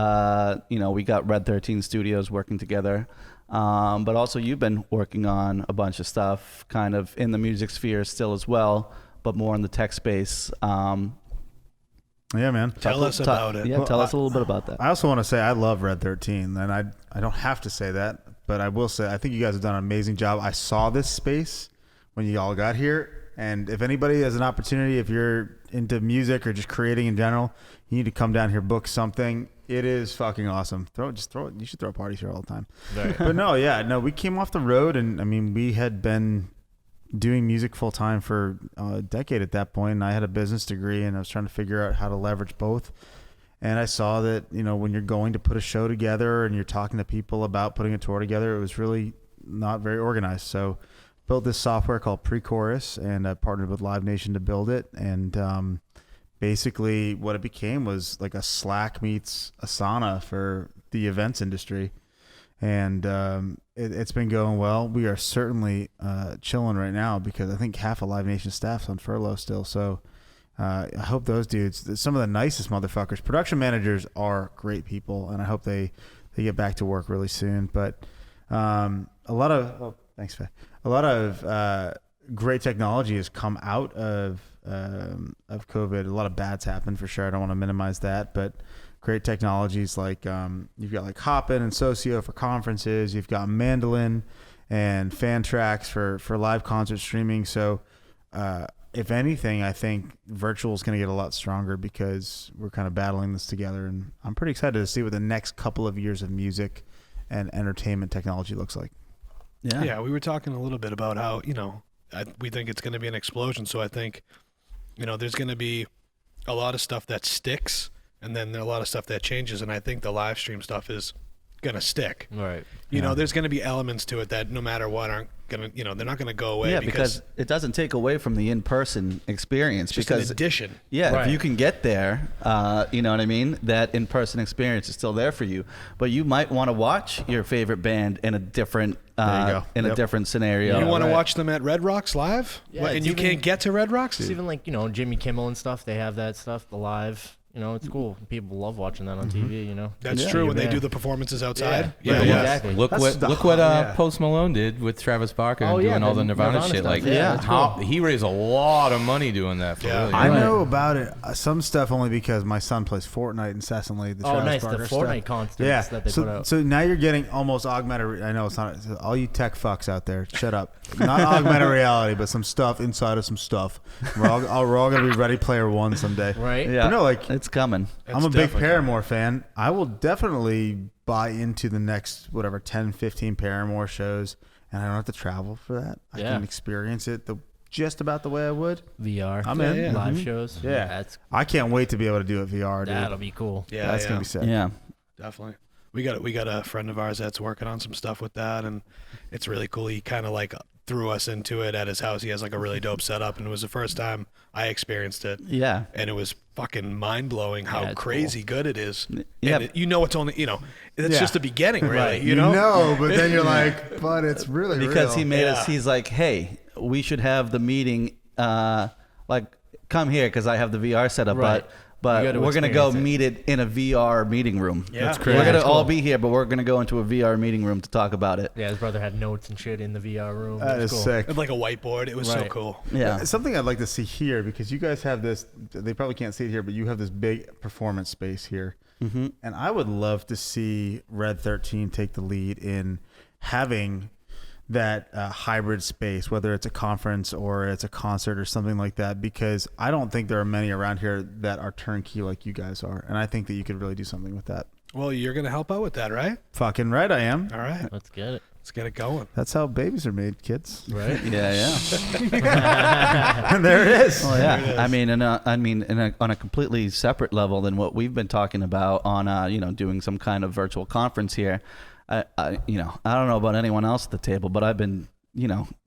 [SPEAKER 1] we got Red 13 Studios working together. But also, you've been working on a bunch of stuff, kind of in the music sphere still as well, but more in the tech space.
[SPEAKER 3] Yeah, man.
[SPEAKER 2] Tell us about it.
[SPEAKER 1] Yeah,
[SPEAKER 3] Well,
[SPEAKER 1] tell us a little bit about that.
[SPEAKER 3] I also want to say I love Red 13, and I don't have to say that, but I will say I think you guys have done an amazing job. I saw this space when you all got here, and if anybody has an opportunity, if you're into music or just creating in general, you need to come down here, book something. It is fucking awesome. You should throw parties here all the time.
[SPEAKER 5] Right.
[SPEAKER 3] But we came off the road, and I mean, we had been doing music full time for a decade at that point, and I had a business degree, and I was trying to figure out how to leverage both. And I saw that, when you're going to put a show together and you're talking to people about putting a tour together, it was really not very organized. So built this software called Pre-Chorus, and I partnered with Live Nation to build it. And basically what it became was like a Slack meets Asana for the events industry. And it's been going well. We are certainly chilling right now because I think half of Live Nation staff's on furlough still. So I hope those dudes, some of the nicest motherfuckers, production managers are great people, and I hope they get back to work really soon. But a lot of great technology has come out of COVID. A lot of bad's happened for sure. I don't want to minimize that, but great technologies like you've got like Hopin and Socio for conferences. You've got Mandolin and Fan Tracks for live concert streaming. So if anything, I think virtual is going to get a lot stronger because we're kind of battling this together. And I'm pretty excited to see what the next couple of years of music and entertainment technology looks like.
[SPEAKER 2] Yeah, we were talking a little bit about how, we think it's going to be an explosion. So I think, there's going to be a lot of stuff that sticks, and then a lot of stuff that changes. And I think the live stream stuff is going to stick.
[SPEAKER 5] Right.
[SPEAKER 2] There's going to be elements to it that no matter what aren't going to, they're not going to go away.
[SPEAKER 1] Yeah, because it doesn't take away from the in-person experience.
[SPEAKER 2] Just
[SPEAKER 1] because
[SPEAKER 2] an addition.
[SPEAKER 1] Yeah,
[SPEAKER 5] Right.
[SPEAKER 1] if you can get there, you know what I mean? That in-person experience is still there for you. But you might want to watch your favorite band in a different
[SPEAKER 3] There you go.
[SPEAKER 1] a different scenario.
[SPEAKER 2] You want to watch them at Red Rocks live?
[SPEAKER 5] Yeah,
[SPEAKER 2] and
[SPEAKER 5] it's
[SPEAKER 2] you
[SPEAKER 5] even-
[SPEAKER 2] can't get to Red Rocks?
[SPEAKER 5] It's even like, Jimmy Kimmel and stuff. They have that stuff, the live. It's cool. People love watching that on TV,
[SPEAKER 2] That's
[SPEAKER 5] Yeah.
[SPEAKER 2] true
[SPEAKER 5] You're
[SPEAKER 2] when they
[SPEAKER 5] there.
[SPEAKER 2] do the performances outside.
[SPEAKER 5] Yeah,
[SPEAKER 2] Yeah.
[SPEAKER 5] exactly.
[SPEAKER 4] Look
[SPEAKER 3] That's
[SPEAKER 4] what
[SPEAKER 3] yeah.
[SPEAKER 4] Post Malone did with Travis Barker and
[SPEAKER 5] Oh, yeah,
[SPEAKER 4] doing all the
[SPEAKER 5] the
[SPEAKER 4] Nirvana
[SPEAKER 5] Nirvana
[SPEAKER 4] shit.
[SPEAKER 5] stuff.
[SPEAKER 4] Like,
[SPEAKER 5] Yeah, that's
[SPEAKER 4] he raised a lot of money doing that for
[SPEAKER 2] Yeah.
[SPEAKER 4] really.
[SPEAKER 3] I
[SPEAKER 5] Right.
[SPEAKER 3] know about it, some stuff only because my son plays Fortnite incessantly. The
[SPEAKER 5] Oh,
[SPEAKER 3] Travis
[SPEAKER 5] nice. The
[SPEAKER 3] Barker
[SPEAKER 5] Fortnite
[SPEAKER 3] stuff.
[SPEAKER 5] concerts
[SPEAKER 3] Yeah.
[SPEAKER 5] that they put out.
[SPEAKER 3] So now you're getting almost augmented. I know it's not. All you tech fucks out there, shut up. Not augmented reality, but some stuff inside of some stuff. We're all gonna be Ready Player One someday.
[SPEAKER 5] Right?
[SPEAKER 1] Yeah,
[SPEAKER 3] But no, like
[SPEAKER 1] it's coming.
[SPEAKER 3] I'm a big Paramore fan. I will definitely buy into the next 10, 15 Paramore shows, and I don't have to travel for that. I
[SPEAKER 5] Yeah.
[SPEAKER 3] can experience it just about the way I would.
[SPEAKER 5] VR.
[SPEAKER 3] I'm in.
[SPEAKER 2] yeah.
[SPEAKER 5] Live
[SPEAKER 3] Mhm.
[SPEAKER 5] shows.
[SPEAKER 3] Yeah.
[SPEAKER 5] That's,
[SPEAKER 3] I can't wait to be able to do it VR, dude.
[SPEAKER 5] that'll be cool.
[SPEAKER 2] Yeah,
[SPEAKER 3] That's
[SPEAKER 2] yeah.
[SPEAKER 3] gonna be sick.
[SPEAKER 1] Yeah.
[SPEAKER 2] Definitely. We got a friend of ours that's working on some stuff with that, and it's really cool. He kind of like threw us into it at his house. He has like a really dope setup, and it was the first time I experienced it.
[SPEAKER 1] Yeah.
[SPEAKER 2] And it was fucking mind blowing how
[SPEAKER 5] Yeah, it's
[SPEAKER 2] crazy good it is.
[SPEAKER 1] Yeah.
[SPEAKER 2] And it's only it's
[SPEAKER 3] Yeah.
[SPEAKER 2] just the beginning, really.
[SPEAKER 5] Right.
[SPEAKER 2] You know,
[SPEAKER 3] but then you're like, but it's really
[SPEAKER 1] Because
[SPEAKER 3] real.
[SPEAKER 1] he made
[SPEAKER 2] Yeah.
[SPEAKER 1] us, he's like, hey, we should have the meeting, come here because I have the VR set up,
[SPEAKER 5] Right.
[SPEAKER 1] but
[SPEAKER 5] You gotta
[SPEAKER 1] we're going to go
[SPEAKER 5] experience it.
[SPEAKER 1] meet it in a VR meeting room.
[SPEAKER 2] Yeah. That's
[SPEAKER 1] We're
[SPEAKER 3] crazy.
[SPEAKER 1] going to
[SPEAKER 5] That's
[SPEAKER 1] all
[SPEAKER 5] cool.
[SPEAKER 1] be here, but we're going to go into a VR meeting room to talk about it.
[SPEAKER 5] Yeah, his brother had notes and shit in the VR room.
[SPEAKER 3] That
[SPEAKER 5] It
[SPEAKER 3] is
[SPEAKER 5] was cool.
[SPEAKER 3] sick.
[SPEAKER 2] with like a whiteboard. It was so
[SPEAKER 5] Right.
[SPEAKER 2] cool.
[SPEAKER 1] Yeah.
[SPEAKER 3] Something I'd like to see here, because you guys have this, they probably can't see it here, but you have this big performance space here.
[SPEAKER 1] Mm-hmm.
[SPEAKER 3] And I would love to see Red 13 take the lead in having that hybrid space, whether it's a conference or it's a concert or something like that, because I don't think there are many around here that are turnkey like you guys are. And I think that you could really do something with that.
[SPEAKER 2] Well, you're gonna help out with that, right?
[SPEAKER 3] Fucking right I am.
[SPEAKER 2] All right.
[SPEAKER 5] Let's get it.
[SPEAKER 2] Let's get it going.
[SPEAKER 3] That's how babies are made, kids.
[SPEAKER 5] Right?
[SPEAKER 1] Yeah.
[SPEAKER 3] And there it is.
[SPEAKER 1] Oh yeah. I mean, on a completely separate level than what we've been talking about on, doing some kind of virtual conference here. I don't know about anyone else at the table, but I've been,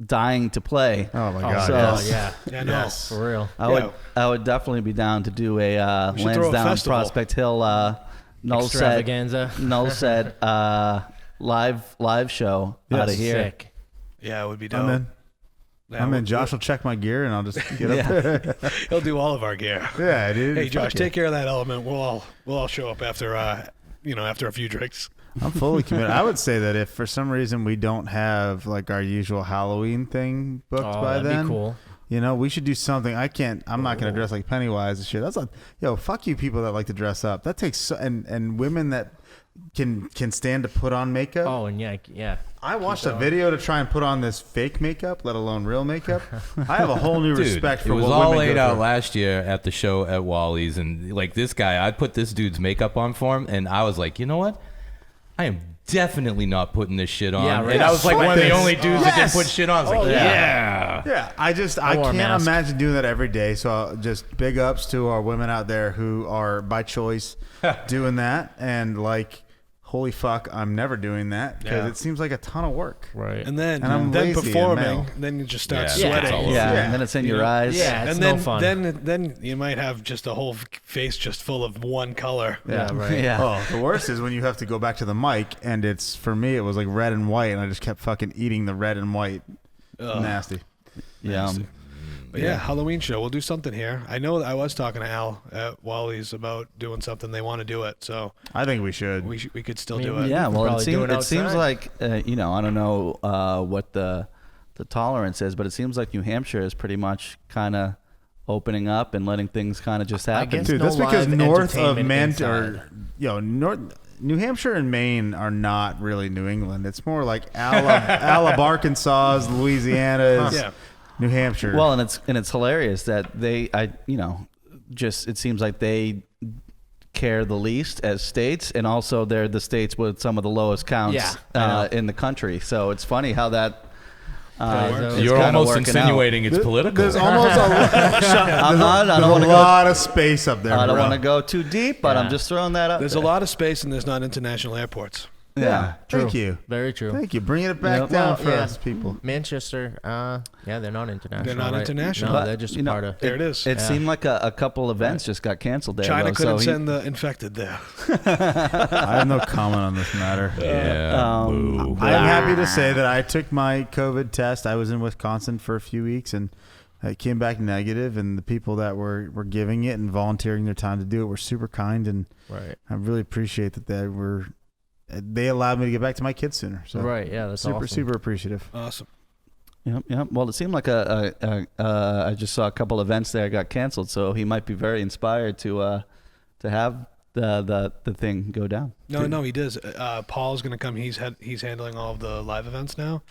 [SPEAKER 1] dying to play.
[SPEAKER 3] Oh my God.
[SPEAKER 1] So-
[SPEAKER 3] yes.
[SPEAKER 5] Yeah.
[SPEAKER 2] Yeah, no.
[SPEAKER 3] Yes.
[SPEAKER 5] For real.
[SPEAKER 1] I would definitely be down to do a
[SPEAKER 2] We should throw a
[SPEAKER 1] Lansdowne
[SPEAKER 2] festival.
[SPEAKER 1] Prospect Hill null
[SPEAKER 5] Extravaganza.
[SPEAKER 1] set live show out of here.
[SPEAKER 5] Sick.
[SPEAKER 2] Yeah, it would be dope.
[SPEAKER 3] I'm in.
[SPEAKER 2] Yeah,
[SPEAKER 3] I'm in. Josh will check my gear, and I'll just get up
[SPEAKER 1] Yeah.
[SPEAKER 3] there.
[SPEAKER 2] He'll do all of our gear.
[SPEAKER 3] Yeah, dude.
[SPEAKER 2] Hey, Josh,
[SPEAKER 3] Fuck
[SPEAKER 2] take care of that element. We'll all show up after after a few drinks.
[SPEAKER 3] it. I'm fully committed. I would say that if for some reason we don't have like our usual Halloween thing booked by
[SPEAKER 5] that'd
[SPEAKER 3] then,
[SPEAKER 5] be cool.
[SPEAKER 3] we should do something. I'm not going to dress like Pennywise and shit. That's like, fuck you people that like to dress up. That takes and women that can stand to put on makeup.
[SPEAKER 5] Oh, and yeah.
[SPEAKER 3] I watched a video to try and put on this fake makeup, let alone real makeup. I have a whole new
[SPEAKER 4] Dude,
[SPEAKER 3] respect for
[SPEAKER 4] it was
[SPEAKER 3] what
[SPEAKER 4] all
[SPEAKER 3] women
[SPEAKER 4] laid
[SPEAKER 3] go
[SPEAKER 4] out
[SPEAKER 3] through.
[SPEAKER 4] last year at the show at Wally's, and like this guy, I put this dude's makeup on for him, and I was like, you know what? I am definitely not putting this shit on.
[SPEAKER 5] Yeah, right.
[SPEAKER 4] And I was like
[SPEAKER 3] Fuck
[SPEAKER 4] one of the
[SPEAKER 3] this.
[SPEAKER 4] only dudes that didn't
[SPEAKER 3] Yes.
[SPEAKER 4] put shit on. I was like, yeah.
[SPEAKER 3] Yeah, I
[SPEAKER 5] wore a
[SPEAKER 3] can't
[SPEAKER 5] mask.
[SPEAKER 3] imagine doing that every day. So just big ups to our women out there who are by choice doing that, and like, holy fuck, I'm never doing that because
[SPEAKER 2] Yeah.
[SPEAKER 3] it seems like a ton of work.
[SPEAKER 5] Right.
[SPEAKER 2] And then
[SPEAKER 3] I'm lazy and
[SPEAKER 2] performing,
[SPEAKER 3] male.
[SPEAKER 2] then you just start
[SPEAKER 4] Yeah,
[SPEAKER 2] sweating.
[SPEAKER 4] it's all over.
[SPEAKER 1] Yeah,
[SPEAKER 3] Yeah.
[SPEAKER 1] and then it's in your eyes.
[SPEAKER 5] Yeah, it's
[SPEAKER 2] and
[SPEAKER 5] no
[SPEAKER 2] then,
[SPEAKER 5] fun.
[SPEAKER 2] then you might have just a whole face just full of one color.
[SPEAKER 5] Yeah, right.
[SPEAKER 1] Yeah.
[SPEAKER 3] Oh, the worst is when you have to go back to the mic, and it's for me it was like red and white, and I just kept fucking eating the red and white. Nasty.
[SPEAKER 1] Yeah.
[SPEAKER 2] But yeah, Halloween show. We'll do something here. I know that I was talking to Al at Wally's about doing something. They want to do it, so
[SPEAKER 3] I think we should.
[SPEAKER 2] we could still
[SPEAKER 5] I mean,
[SPEAKER 2] do it.
[SPEAKER 1] Yeah, well,
[SPEAKER 5] probably do it
[SPEAKER 1] it seems
[SPEAKER 5] outside.
[SPEAKER 1] like I don't know what the tolerance is, but it seems like New Hampshire is pretty much kind of opening up and letting things kind of just happen.
[SPEAKER 5] guess
[SPEAKER 3] Dude,
[SPEAKER 5] no
[SPEAKER 3] that's because
[SPEAKER 5] live
[SPEAKER 3] north of
[SPEAKER 5] entertainment
[SPEAKER 3] New Hampshire and Maine are not really New England. It's more like Alabama, Arkansas, Louisiana,
[SPEAKER 2] Yeah.
[SPEAKER 3] New Hampshire.
[SPEAKER 1] Well, and it's hilarious that it seems like they care the least as states, and also they're the states with some of the lowest counts
[SPEAKER 5] Yeah, I know.
[SPEAKER 1] in the country. So it's funny how that.
[SPEAKER 5] It's
[SPEAKER 4] You're
[SPEAKER 1] kinda
[SPEAKER 4] almost
[SPEAKER 1] working
[SPEAKER 4] insinuating it's political.
[SPEAKER 3] There's almost
[SPEAKER 1] I'm not. I
[SPEAKER 3] there's
[SPEAKER 1] don't
[SPEAKER 3] a
[SPEAKER 1] want to go.
[SPEAKER 3] lot of space up there.
[SPEAKER 1] I don't
[SPEAKER 3] bro.
[SPEAKER 1] want to go too deep, but I'm
[SPEAKER 5] Yeah.
[SPEAKER 1] just throwing that up.
[SPEAKER 2] There's a lot of space and there's not international airports.
[SPEAKER 3] Yeah, thank
[SPEAKER 5] True.
[SPEAKER 3] you.
[SPEAKER 5] Very true.
[SPEAKER 3] Thank you. Bringing it back
[SPEAKER 1] Yep.
[SPEAKER 3] down
[SPEAKER 5] Well,
[SPEAKER 3] for
[SPEAKER 5] yeah.
[SPEAKER 3] us people.
[SPEAKER 5] Manchester, they're not international.
[SPEAKER 2] They're not
[SPEAKER 5] right?
[SPEAKER 2] international.
[SPEAKER 5] No,
[SPEAKER 1] But,
[SPEAKER 5] they're just
[SPEAKER 1] you know,
[SPEAKER 5] part of.
[SPEAKER 2] There it is.
[SPEAKER 1] It seemed like a couple events just got canceled there.
[SPEAKER 2] China
[SPEAKER 1] though,
[SPEAKER 2] couldn't
[SPEAKER 1] so
[SPEAKER 2] send the infected there.
[SPEAKER 3] I have no comment on this matter.
[SPEAKER 4] Yeah. Boo.
[SPEAKER 3] I am happy to say that I took my COVID test. I was in Wisconsin for a few weeks, and it came back negative, and the people that were giving it and volunteering their time to do it were super kind, and
[SPEAKER 5] Right.
[SPEAKER 3] I really appreciate that they allowed me to get back to my kids sooner. So
[SPEAKER 5] Right. Yeah, that's
[SPEAKER 3] super,
[SPEAKER 5] awesome.
[SPEAKER 3] super apprecitive.
[SPEAKER 2] Awesome.
[SPEAKER 1] Yep. Well, it seemed like I just saw a couple events there got canceled, so he might be very inspired to have the thing go down.
[SPEAKER 2] No, he does. Paul's going to come. He's handling all of the live events now.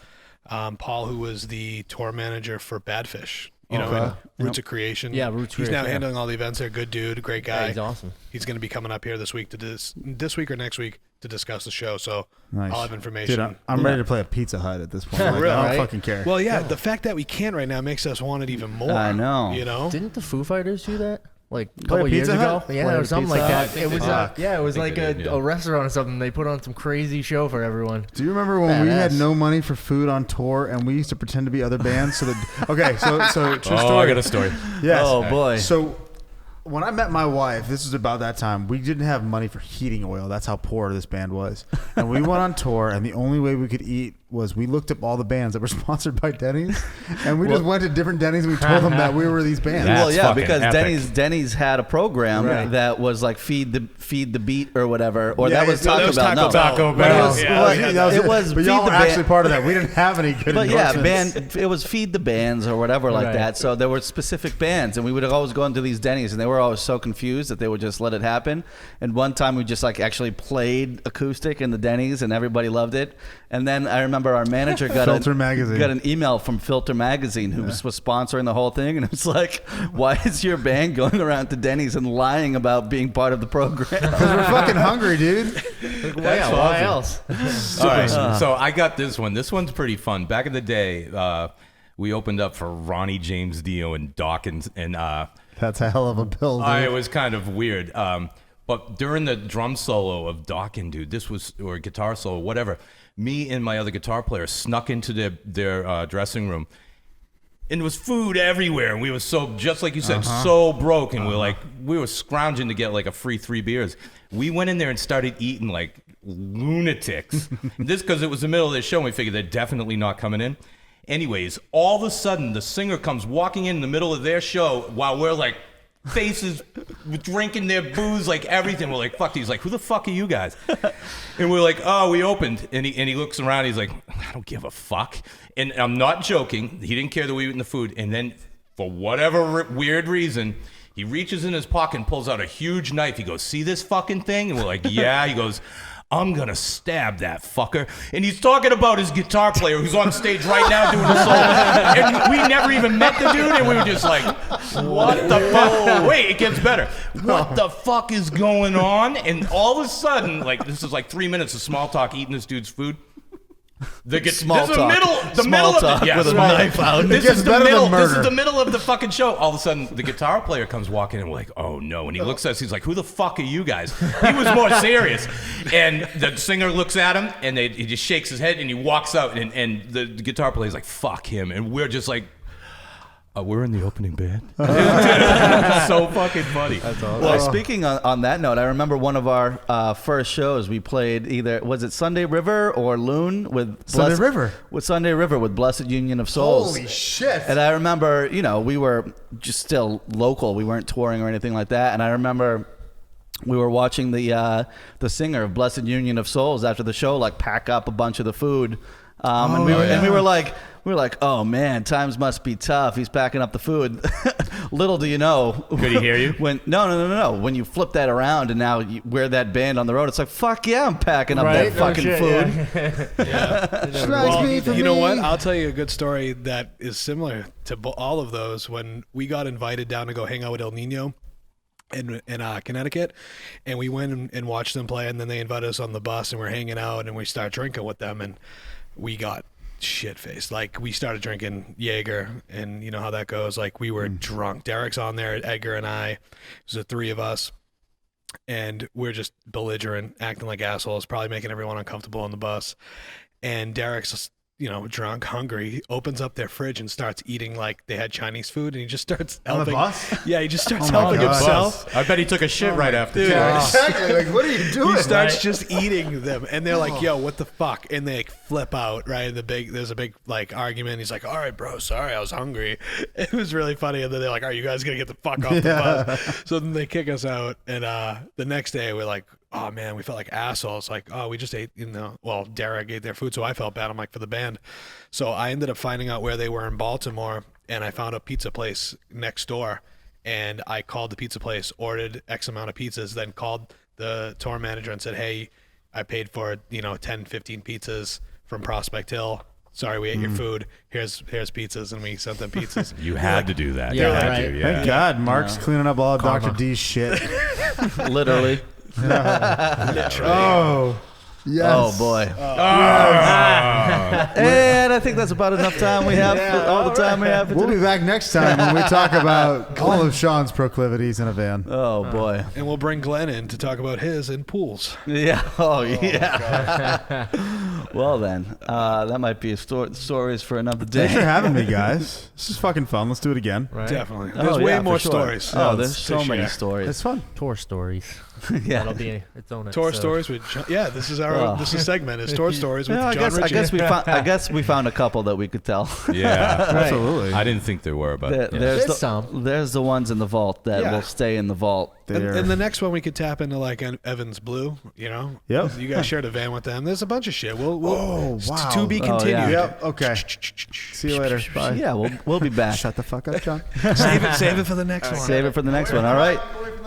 [SPEAKER 2] Paul, who was the tour manager for Badfish,
[SPEAKER 3] Okay.
[SPEAKER 2] Roots of Creation.
[SPEAKER 5] Yeah, Roots of
[SPEAKER 2] He's now
[SPEAKER 5] Creation, yeah.
[SPEAKER 2] handling all the events there. Good dude, great guy.
[SPEAKER 5] Yeah, he's awesome.
[SPEAKER 2] He's going to be coming up here this week this week or next week to discuss the show. So
[SPEAKER 3] Nice.
[SPEAKER 2] I'll have information.
[SPEAKER 3] Dude, I'm ready to play a Pizza Hut at this point. Like,
[SPEAKER 2] real,
[SPEAKER 3] I don't
[SPEAKER 5] right?
[SPEAKER 3] fucking care.
[SPEAKER 2] Well, yeah, the fact that we can't right now makes us want it even more.
[SPEAKER 1] I know.
[SPEAKER 2] You know?
[SPEAKER 5] Didn't the Foo Fighters do that? Like a
[SPEAKER 3] Play
[SPEAKER 5] couple
[SPEAKER 3] a
[SPEAKER 5] years
[SPEAKER 3] Pizza
[SPEAKER 5] ago?
[SPEAKER 3] Hut?
[SPEAKER 5] Yeah,
[SPEAKER 1] Play
[SPEAKER 5] or
[SPEAKER 1] a
[SPEAKER 5] something
[SPEAKER 1] Pizza
[SPEAKER 5] like
[SPEAKER 1] Hut?
[SPEAKER 5] that. It was
[SPEAKER 4] did.
[SPEAKER 5] it was
[SPEAKER 4] think
[SPEAKER 5] like
[SPEAKER 4] they did, yeah.
[SPEAKER 5] a restaurant or something. They put on some crazy show for everyone.
[SPEAKER 3] Do you remember when we had
[SPEAKER 5] Badass.
[SPEAKER 3] no money for food on tour and we used to pretend to be other bands? So that okay, so true
[SPEAKER 4] Oh,
[SPEAKER 3] story.
[SPEAKER 4] I got a story.
[SPEAKER 3] Yes.
[SPEAKER 1] Oh boy.
[SPEAKER 3] So when I met my wife, this was about that time. We didn't have money for heating oil. That's how poor this band was. And we went on tour, and the only way we could eat was we looked up all the bands that were sponsored by Denny's, and we just went to different Denny's and we told them that we were these bands.
[SPEAKER 4] That's
[SPEAKER 1] Well, yeah,
[SPEAKER 4] fucking
[SPEAKER 1] because
[SPEAKER 4] epic.
[SPEAKER 1] Denny's had a program
[SPEAKER 3] Right.
[SPEAKER 1] that was like feed the beat or whatever, or
[SPEAKER 3] Yeah,
[SPEAKER 1] that was
[SPEAKER 3] yeah,
[SPEAKER 1] Taco
[SPEAKER 2] that was
[SPEAKER 1] Bell.
[SPEAKER 2] Taco
[SPEAKER 1] No,
[SPEAKER 2] Bell.
[SPEAKER 4] Taco
[SPEAKER 1] But
[SPEAKER 4] Bell.
[SPEAKER 1] it was,
[SPEAKER 2] Yeah,
[SPEAKER 3] Well,
[SPEAKER 2] we had
[SPEAKER 3] that was
[SPEAKER 1] it
[SPEAKER 3] it.
[SPEAKER 1] was
[SPEAKER 3] But
[SPEAKER 1] feed
[SPEAKER 3] y'all
[SPEAKER 1] the
[SPEAKER 3] were actually
[SPEAKER 1] band.
[SPEAKER 3] part of that. We didn't have any good
[SPEAKER 1] But yeah,
[SPEAKER 3] endorsements.
[SPEAKER 1] it was feed the bands or whatever like
[SPEAKER 5] Right.
[SPEAKER 1] that. So there were specific bands, and we would always go into these Denny's, and they were always so confused that they would just let it happen. And one time we just like actually played acoustic in the Denny's, and everybody loved it. And then I remember remember our manager got
[SPEAKER 3] Filter Magazine.
[SPEAKER 1] got an email from Filter Magazine who was sponsoring the whole thing, and it was like, why is your band going around to Denny's and lying about being part of the program?
[SPEAKER 3] Because we're fucking hungry, dude.
[SPEAKER 5] Why else?
[SPEAKER 4] All right, so I got this one. This one's pretty fun. Back in the day, we opened up for Ronnie James Dio and Dawkins, and
[SPEAKER 3] That's a hell of a bill, dude.
[SPEAKER 4] it was kind of weird. But during the drum solo of Dawkins, dude, or guitar solo, whatever, me and my other guitar player snuck into their dressing room. And there was food everywhere, and we were so, just like you said, so broke, and we were scrounging to get like a free 3 beers. We went in there and started eating like lunatics. This because it was the middle of the show, and we figured they're definitely not coming in. Anyways, all of a sudden, the singer comes walking in the middle of their show while we're like faces drinking their booze, like everything. We're like, fuck. He's like, who the fuck are you guys? And we're like, oh, we opened. And he looks around. He's like, I don't give a fuck. And I'm not joking. He didn't care that we were eating the food. And then for whatever weird reason, he reaches in his pocket and pulls out a huge knife. He goes, see this fucking thing? And we're like, yeah. He goes, I'm going to stab that fucker. And he's talking about his guitar player who's on stage right now doing a solo. And we never even met the dude, and we were just like, what the fuck? Wait, it gets better. What the fuck is going on? And all of a sudden, like, this is like 3 minutes of small talk eating this dude's food.
[SPEAKER 1] Small talk.
[SPEAKER 4] The middle of the,
[SPEAKER 1] with a knife out.
[SPEAKER 4] This is the middle of the fucking show. All of a sudden, the guitar player comes walking in, and we're like, oh no. And he looks at us, he's like, who the fuck are you guys? He was more serious. And the singer looks at him, and he just shakes his head, and he walks out, and the guitar player's like, fuck him. And we're just like, we're in the opening band. So fucking funny. That's awesome.
[SPEAKER 1] Well, speaking on that note, I remember one of our first shows we played was it Sunday River or Loon with
[SPEAKER 3] Sunday River
[SPEAKER 1] with Blessed Union of Souls.
[SPEAKER 3] Holy shit.
[SPEAKER 1] And I remember, we were just still local. We weren't touring or anything like that. And I remember we were watching the singer of Blessed Union of Souls after the show, like pack up a bunch of the food. And we were like, oh man, times must be tough. He's packing up the food. Little do you know.
[SPEAKER 4] Could he hear you?
[SPEAKER 1] No. When you flip that around and now we're that band on the road, it's like, fuck yeah, I'm packing up that fucking food.
[SPEAKER 2] Yeah. Well, you know what? I'll tell you a good story that is similar to all of those. When we got invited down to go hang out with El Nino in Connecticut, and we went and watched them play, and then they invited us on the bus, and we're hanging out, and we start drinking with them, and we got shit-faced. Like, we started drinking Jaeger, and you know how that goes. Like, we were drunk. Derek's on there, Edgar and I. It was the three of us, and we're just belligerent, acting like assholes, probably making everyone uncomfortable on the bus. And Derek's, drunk, hungry, opens up their fridge and starts eating like they had Chinese food, and he just starts helping.
[SPEAKER 3] On the bus?
[SPEAKER 2] Yeah, he just starts helping himself.
[SPEAKER 4] I bet he took a shit right after.
[SPEAKER 2] Dude,
[SPEAKER 3] Exactly. Like, what are you doing?
[SPEAKER 2] he starts just eating them, and they're like, "Yo, what the fuck?" And they flip out. Right, there's a big like argument. He's like, "All right, bro, sorry, I was hungry." It was really funny, and then they're like, "Are you guys gonna get the fuck off the bus?" So then they kick us out, and the next day we're like, oh man, we felt like assholes. Like, oh, we just ate, well, Derek ate their food, so I felt bad. I'm like, for the band. So I ended up finding out where they were in Baltimore, and I found a pizza place next door, and I called the pizza place, ordered X amount of pizzas, then called the tour manager and said, hey, I paid for 10, 15 pizzas from Prospect Hill. Sorry, we ate your food. Here's pizzas, and we sent them pizzas.
[SPEAKER 4] You had to do that.
[SPEAKER 5] Yeah,
[SPEAKER 4] You had
[SPEAKER 5] right.
[SPEAKER 4] to, yeah.
[SPEAKER 3] Thank God, Mark's cleaning up all of Dr. D's shit.
[SPEAKER 1] Literally.
[SPEAKER 3] Oh, yes.
[SPEAKER 1] Oh boy. And I think that's about enough time we have. All the time we have. For
[SPEAKER 3] We'll
[SPEAKER 1] today.
[SPEAKER 3] be back next time when we talk about all of Shaun's proclivities in a van.
[SPEAKER 1] Oh boy.
[SPEAKER 2] And we'll bring Glenn in to talk about his in pools.
[SPEAKER 1] Yeah. Oh yeah. Well then, that might be stories for another day.
[SPEAKER 3] Thanks for having me, guys. This is fucking fun. Let's do it again.
[SPEAKER 5] Right?
[SPEAKER 2] Definitely.
[SPEAKER 1] Oh,
[SPEAKER 2] There's way
[SPEAKER 1] yeah,
[SPEAKER 2] more
[SPEAKER 1] for sure.
[SPEAKER 2] stories.
[SPEAKER 1] Oh, there's
[SPEAKER 2] to
[SPEAKER 1] so many
[SPEAKER 2] share.
[SPEAKER 1] stories.
[SPEAKER 3] It's fun.
[SPEAKER 5] Tour stories.
[SPEAKER 1] Yeah.
[SPEAKER 5] That'll be its own
[SPEAKER 2] Tour
[SPEAKER 5] episode.
[SPEAKER 2] stories with John. Yeah, this is our segment is tour stories with
[SPEAKER 1] Yeah, I
[SPEAKER 2] Jon
[SPEAKER 1] guess
[SPEAKER 2] Ricci.
[SPEAKER 1] I guess we found a couple that we could tell.
[SPEAKER 4] Yeah.
[SPEAKER 3] Absolutely.
[SPEAKER 4] I didn't think there were, but
[SPEAKER 5] There's some.
[SPEAKER 1] There's the ones in the vault that
[SPEAKER 2] Yeah.
[SPEAKER 1] will stay in the vault.
[SPEAKER 2] And the next one we could tap into like Evans Blue,
[SPEAKER 3] Yep.
[SPEAKER 2] You guys shared a van with them. There's a bunch of shit. We'll
[SPEAKER 3] Oh, wow.
[SPEAKER 2] to be
[SPEAKER 1] Oh,
[SPEAKER 2] continued.
[SPEAKER 1] yeah.
[SPEAKER 3] Yep. Okay. See you later. Bye.
[SPEAKER 1] Yeah, we'll be back.
[SPEAKER 3] Shut the fuck up, John.
[SPEAKER 2] Save it for the next one.
[SPEAKER 1] Save it for the next one. All right.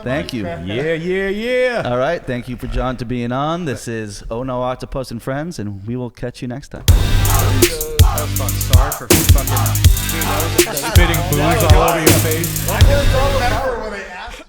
[SPEAKER 1] Thank you.
[SPEAKER 4] Yeah.
[SPEAKER 1] All right. Thank you for John to being on. This is Oh No Octopus and Friends, and we will catch you next time.
[SPEAKER 6] That was fun. Sorry for fucking spitting booze all over your face.
[SPEAKER 7] I just don't remember